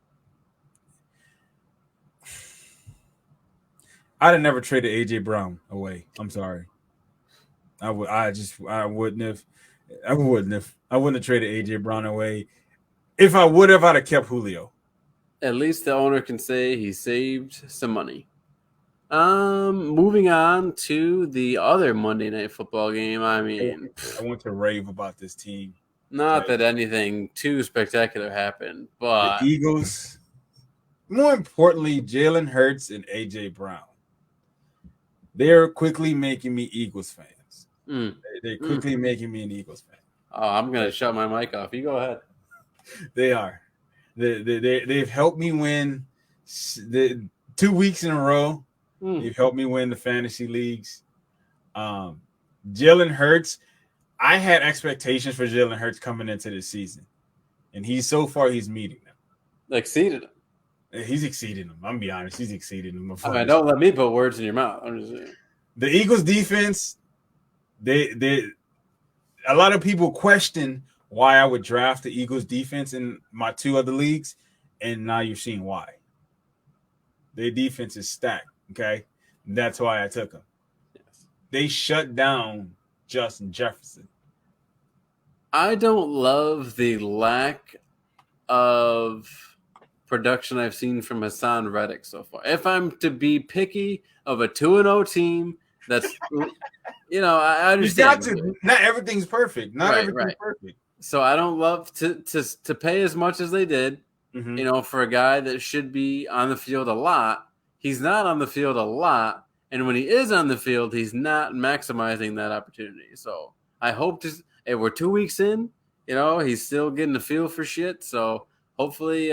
I'd have never traded AJ Brown away. I'm sorry. I wouldn't have traded AJ Brown away. If I would have, I'd have kept Julio. At least the owner can say he saved some money. Moving on to the other Monday Night Football game. I mean, I want to rave about this team. Not that anything too spectacular happened, but the Eagles. More importantly, Jalen Hurts and AJ Brown. They're quickly making me Eagles fans. They're quickly making me an Eagles fan. Oh, I'm gonna shut my mic off. You go ahead. They are. They've helped me win 2 weeks in a row. They've helped me win the fantasy leagues. Jalen Hurts. I had expectations for Jalen Hurts coming into this season, and he's meeting them. Exceeded them. He's exceeding them. I'm gonna be honest. He's exceeding them. Don't let me put words in your mouth. I'm just saying. The Eagles defense, a lot of people question why I would draft the Eagles defense in my 2 other leagues, and now you're seeing why. Their defense is stacked. Okay, that's why I took them. Yes. They shut down Justin Jefferson. I don't love the lack of production I've seen from Hassan Reddick so far. If I'm to be picky of a 2-0 team, that's I understand. Not everything's perfect. Everything's perfect. So I don't love to pay as much as they did. For a guy that should be on the field a lot. He's not on the field a lot, and when he is on the field, he's not maximizing that opportunity. So I hope we're 2 weeks in. He's still getting the feel for shit. So hopefully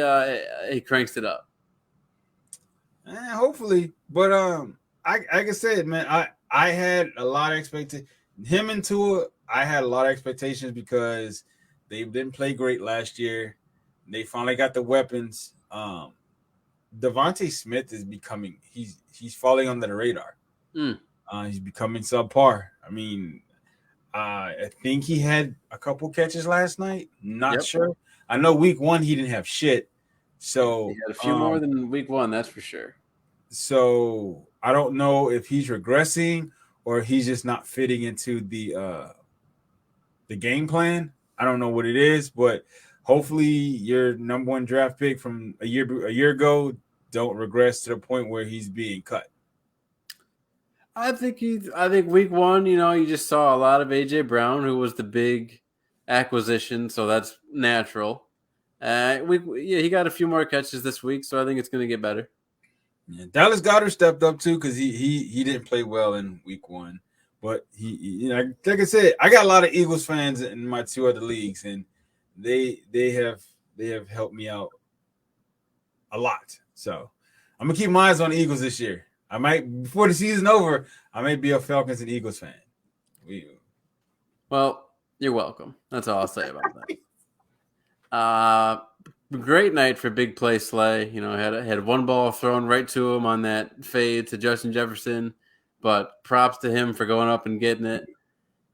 he cranks it up. Hopefully, but like I said, man, I had a lot of expectations. Him and Tua, I had a lot of expectations because they didn't play great last year. They finally got the weapons. Devonta Smith is becoming he's falling under the radar. He's becoming subpar. I mean, I think he had a couple catches last night. Not sure. I know week 1 he didn't have shit. So he had a few more than week 1, that's for sure. So I don't know if he's regressing or he's just not fitting into the game plan. I don't know what it is, but hopefully your number 1 draft pick from a year ago don't regress to the point where he's being cut. I think week 1, you just saw a lot of AJ Brown, who was the big acquisition, so that's natural. He got a few more catches this week, so I think it's going to get better. Yeah, Dallas Goedert stepped up too because he didn't play well in week 1, but he like I said, I got a lot of Eagles fans in my 2 other leagues, and they have helped me out a lot. So I'm gonna keep my eyes on the Eagles this year. I might before the season over, I may be a Falcons and Eagles fan. Well, you're welcome. That's all I'll say about that. Great night for big play Slay. Had one ball thrown right to him on that fade to Justin Jefferson, but props to him for going up and getting it.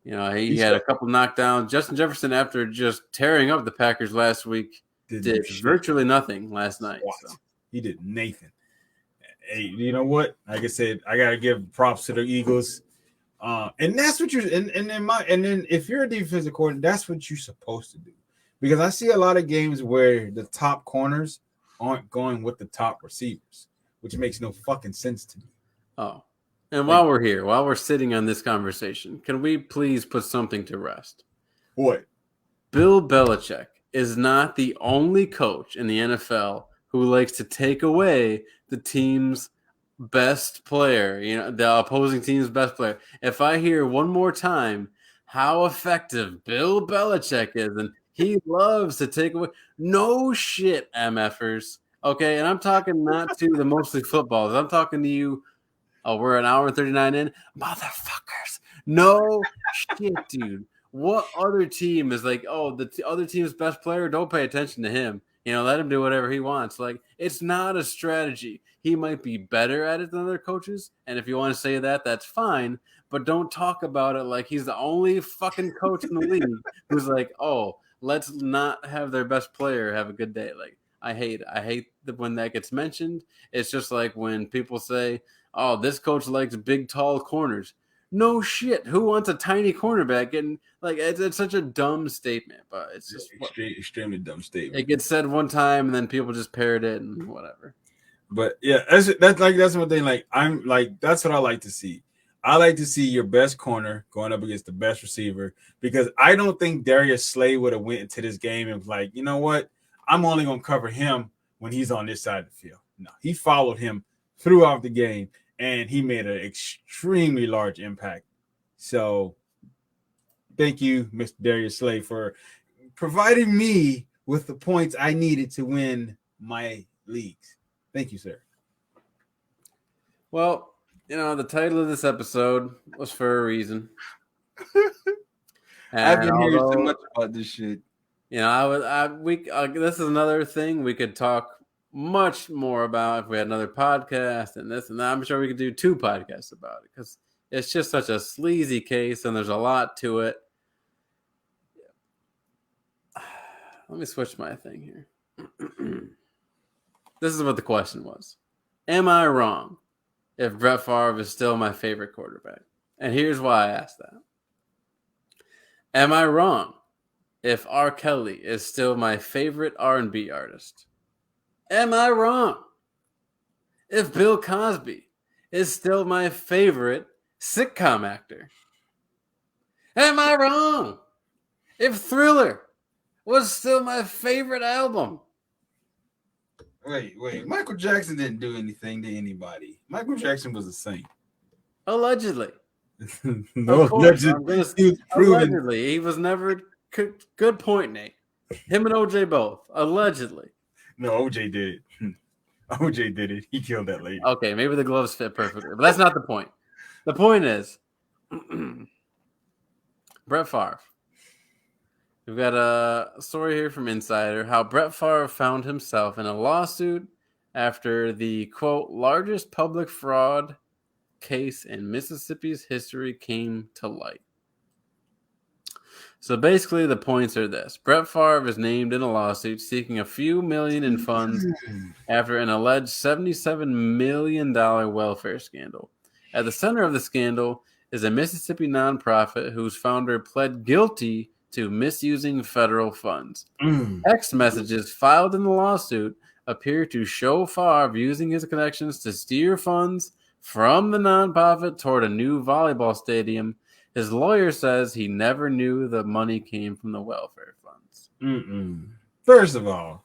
He had a couple knockdowns. Justin Jefferson, after just tearing up the Packers last week, did virtually nothing last night. So. He did Nathan. Hey, you know what? Like I said, I gotta give props to the Eagles. And that's what you're and then if you're a defensive coordinator, that's what you're supposed to do. Because I see a lot of games where the top corners aren't going with the top receivers, which makes no fucking sense to me. Oh. And while we're sitting on this conversation, can we please put something to rest? What? Bill Belichick is not the only coach in the NFL who likes to take away the team's best player, the opposing team's best player. If I hear one more time how effective Bill Belichick is, and he loves to take away, no shit, MFers. Okay, and I'm talking not to the mostly footballs. I'm talking to you. Oh, we're an hour and 39 in, motherfuckers. No shit, dude. What other team is like, oh, the other team's best player? Don't pay attention to him. Let him do whatever he wants. Like, it's not a strategy. He might be better at it than other coaches, and if you want to say that, that's fine. But don't talk about it like he's the only fucking coach in the league who's like, oh, let's not have their best player have a good day. Like, I hate when that gets mentioned. It's just like when people say, oh, this coach likes big, tall corners. No shit. Who wants a tiny cornerback? And like, it's such a dumb statement, but it's just extremely dumb statement. It gets said one time, and then people just parrot it and whatever. But yeah, that's one thing. Like, I'm like, that's what I like to see. I like to see your best corner going up against the best receiver, because I don't think Darius Slay would have went into this game and was like, you know what, I'm only gonna cover him when he's on this side of the field. No, he followed him throughout the game, and he made an extremely large impact. So thank you, Mr. Darius Slay, for providing me with the points I needed to win my leagues. Thank you, sir. Well, the title of this episode was for a reason. I've been hearing so much about this shit. This is another thing we could talk much more about if we had another podcast and this and that. I'm sure we could do 2 podcasts about it, because it's just such a sleazy case and there's a lot to it. Let me switch my thing here. This is what the question was. Am I wrong if Brett Favre is still my favorite quarterback? And here's why I asked that. Am I wrong if R. Kelly is still my favorite R&B artist? Am I wrong if Bill Cosby is still my favorite sitcom actor? Am I wrong if Thriller was still my favorite album? Wait. Michael Jackson didn't do anything to anybody. Michael Jackson was a saint. Allegedly. No, allegedly. He was never... Good point, Nate. Him and OJ both. Allegedly. No, OJ did it. OJ did it. He killed that lady. Okay, maybe the gloves fit perfectly, but that's not the point. The point is, Brett Favre. We've got a story here from Insider, how Brett Favre found himself in a lawsuit after the, quote, largest public fraud case in Mississippi's history came to light. So basically the points are this. Brett Favre is named in a lawsuit seeking a few million in funds after an alleged $77 million welfare scandal. At the center of the scandal is a Mississippi nonprofit whose founder pled guilty to misusing federal funds. Text messages filed in the lawsuit appear to show Favre using his connections to steer funds from the nonprofit toward a new volleyball stadium. His lawyer says he never knew the money came from the welfare funds. First of all,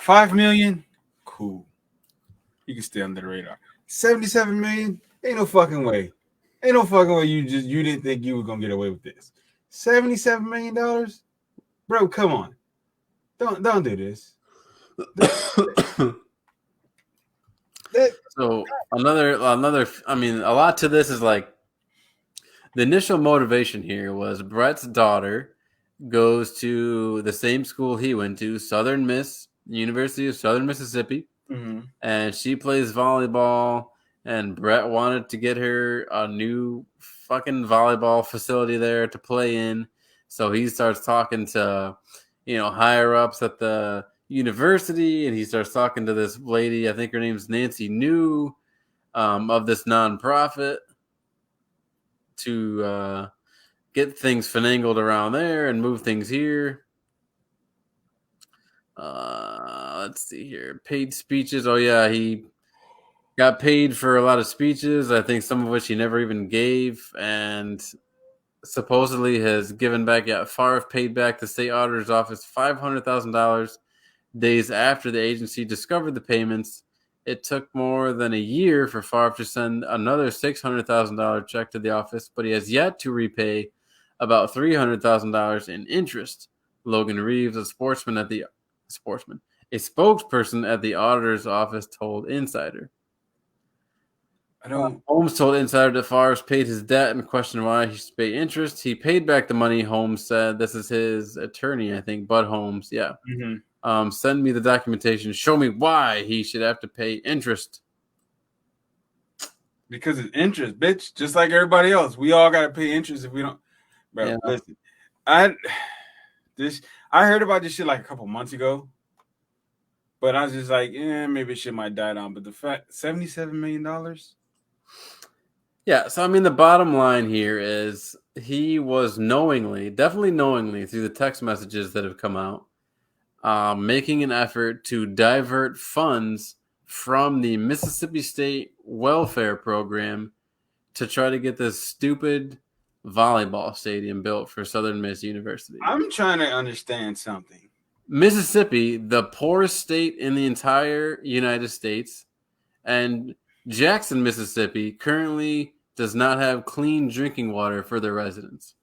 $5 million, cool. You can stay under the radar. $77 million, ain't no fucking way. Ain't no fucking way you didn't think you were gonna get away with this. $77 million, bro. Come on, don't do this. So another. I mean, a lot to this is like the initial motivation here was Brett's daughter goes to the same school he went to, University of Southern Mississippi, and she plays volleyball. And Brett wanted to get her a new fucking volleyball facility there to play in. So he starts talking to, higher ups at the university, and he starts talking to this lady, I think her name's Nancy New, of this nonprofit to get things finagled around there and move things here. Let's see here. Paid speeches. Oh, yeah, he got paid for a lot of speeches, I think some of which he never even gave, and supposedly has given back, Favre paid back the state auditor's office $500,000 days after the agency discovered the payments It took more than a year for Favre to send another $600,000 check to the office, but he has yet to repay about $300,000 in interest. Logan Reeves, a spokesperson at the auditor's office, told Insider. Holmes told Insider that Favre paid his debt and questioned why he should pay interest. He paid back the money, Holmes said. This is his attorney, I think, Bud Holmes. Yeah. Mm-hmm. Send me the documentation. Show me why he should have to pay interest. Because it's interest, bitch. Just like everybody else. We all got to pay interest if we don't. Bro, Yeah. Listen. I heard about this shit like a couple months ago. But I was just like, maybe shit might die down. But the fact, $77 million? Yeah, so I mean, the bottom line here is he was definitely knowingly, through the text messages that have come out, making an effort to divert funds from the Mississippi State welfare program to try to get this stupid volleyball stadium built for Southern Miss University. I'm trying to understand something. Mississippi, the poorest state in the entire United States, and Jackson, Mississippi, currently does not have clean drinking water for their residents.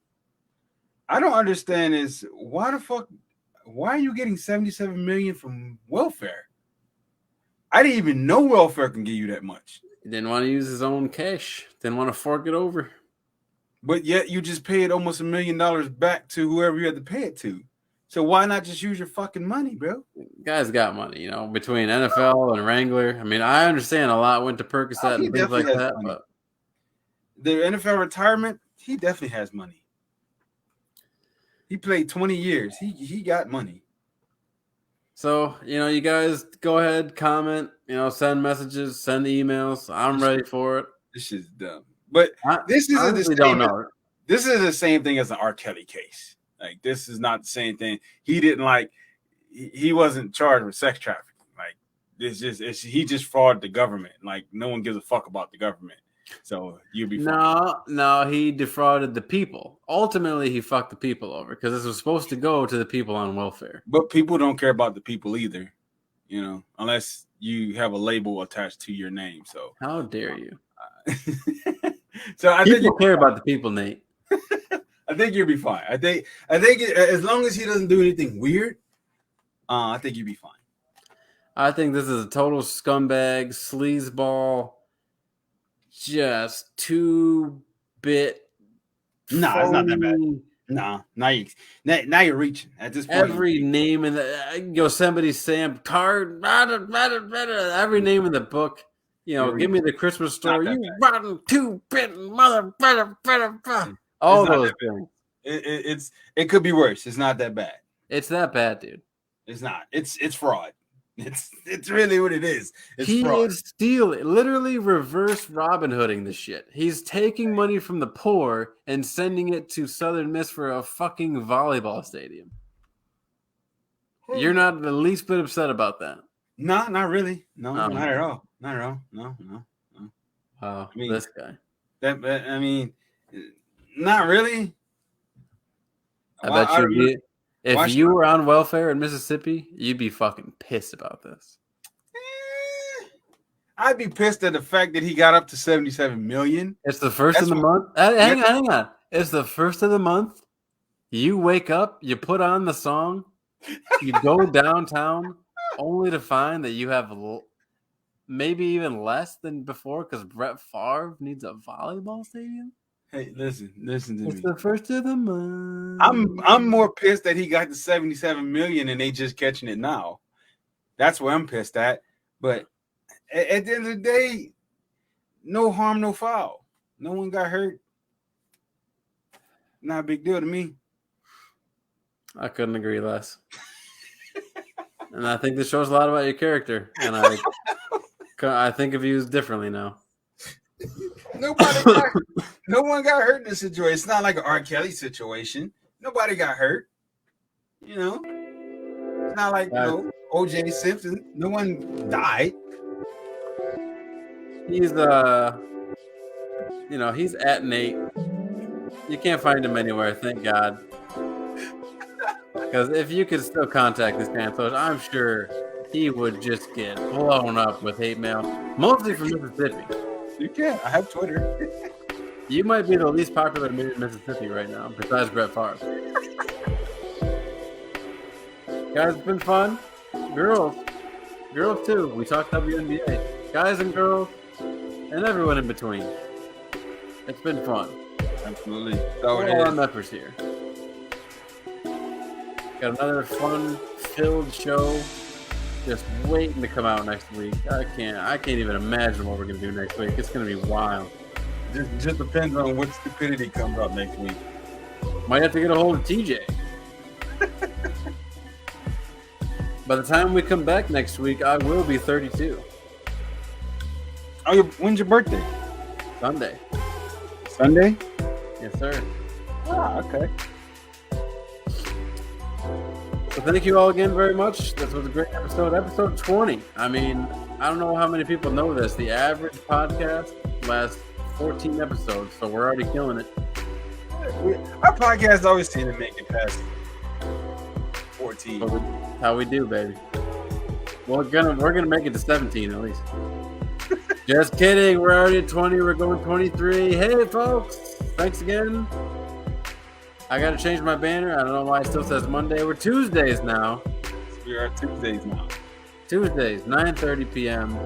I don't understand is why are you getting $77 million from welfare? I didn't even know welfare can give you that much. He didn't want to use his own cash. Didn't want to fork it over. But yet you just paid almost $1 million back to whoever you had to pay it to. So why not just use your fucking money, bro? Guys got money, between NFL and Wrangler. I mean, I understand a lot went to Percocet and things like that. But the NFL retirement, he definitely has money. He played 20 years. He got money. So, you guys go ahead, comment, send messages, send emails. I'm ready for it. This is dumb. But this isn't the same thing as an R. Kelly case. Like, this is not the same thing. He wasn't charged with sex trafficking. Like, he just frauded the government. Like, no one gives a fuck about the government. So you'll be fine. No, he defrauded the people. Ultimately, he fucked the people over because this was supposed to go to the people on welfare. But people don't care about the people either, unless you have a label attached to your name. So how dare you? So I think you care about the people, Nate. I think you'll be fine. I think as long as he doesn't do anything weird, I think you'll be fine. I think this is a total scumbag, sleazeball, just 2-bit. Nah, it's not that bad. Nah, now you're reaching at this point. Every name in the Yosemite Sam card, every name in the book. Give me the Christmas story. You rotten 2-bit mother. All those things. It could be worse. It's not that bad. It's that bad, dude. It's not. It's fraud. It's really what it is. He is stealing, literally reverse Robin Hooding the shit. He's taking money from the poor and sending it to Southern Miss for a fucking volleyball stadium. You're not the least bit upset about that. No, not really. No, not at all. Not at all. No. Oh, this guy. Not really. I bet you'd be. If you were on welfare in Mississippi, you'd be fucking pissed about this. I'd be pissed at the fact that he got up to $77 million. It's the first of the month. Hang on. It's the first of the month. You wake up, you put on the song, you go downtown, only to find that you have maybe even less than before because Brett Favre needs a volleyball stadium. Hey, listen to me. It's the first of the month. I'm more pissed that he got the $77 million and they just catching it now. That's what I'm pissed at. But at the end of the day, no harm, no foul. No one got hurt. Not a big deal to me. I couldn't agree less. And I think this shows a lot about your character. And I think of you differently now. No one got hurt in this situation. It's not like an R. Kelly situation. Nobody got hurt. It's not like O.J. Simpson. No one died. He's he's at Nate. You can't find him anywhere, thank God. Because if you could still contact this man, I'm sure he would just get blown up with hate mail, mostly from Mississippi. You can. I have Twitter. You might be the least popular man in Mississippi right now, besides Brett Favre. Guys, it's been fun. Girls too. We talked WNBA. Guys and girls, and everyone in between. It's been fun. Absolutely. All our members here. Got another fun-filled show just waiting to come out next week. I can't even imagine what we're gonna do next week. It's gonna be wild. Just depends on what stupidity comes up next week. Might have to get a hold of TJ. By the time we come back next week, I will be 32. Oh, when's your birthday? Sunday. Sunday? Yes, sir. Ah, okay. So thank you all again very much. This was a great episode. Episode 20. I mean, I don't know how many people know this. The average podcast lasts 14 episodes, so we're already killing it. Our podcast always seem to make it past 14. But how we do, baby. We're gonna make it to 17 at least. Just kidding. We're already at 20. We're going 23. Hey, folks. Thanks again. I got to change my banner. I don't know why it still says Monday. We're Tuesdays now. We are Tuesdays now. Tuesdays, 9:30 p.m.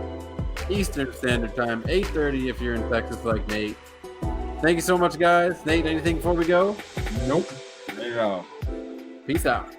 Eastern Standard Time, 8:30 if you're in Texas like Nate. Thank you so much, guys. Nate, anything before we go? Nope. Not at all. Peace out.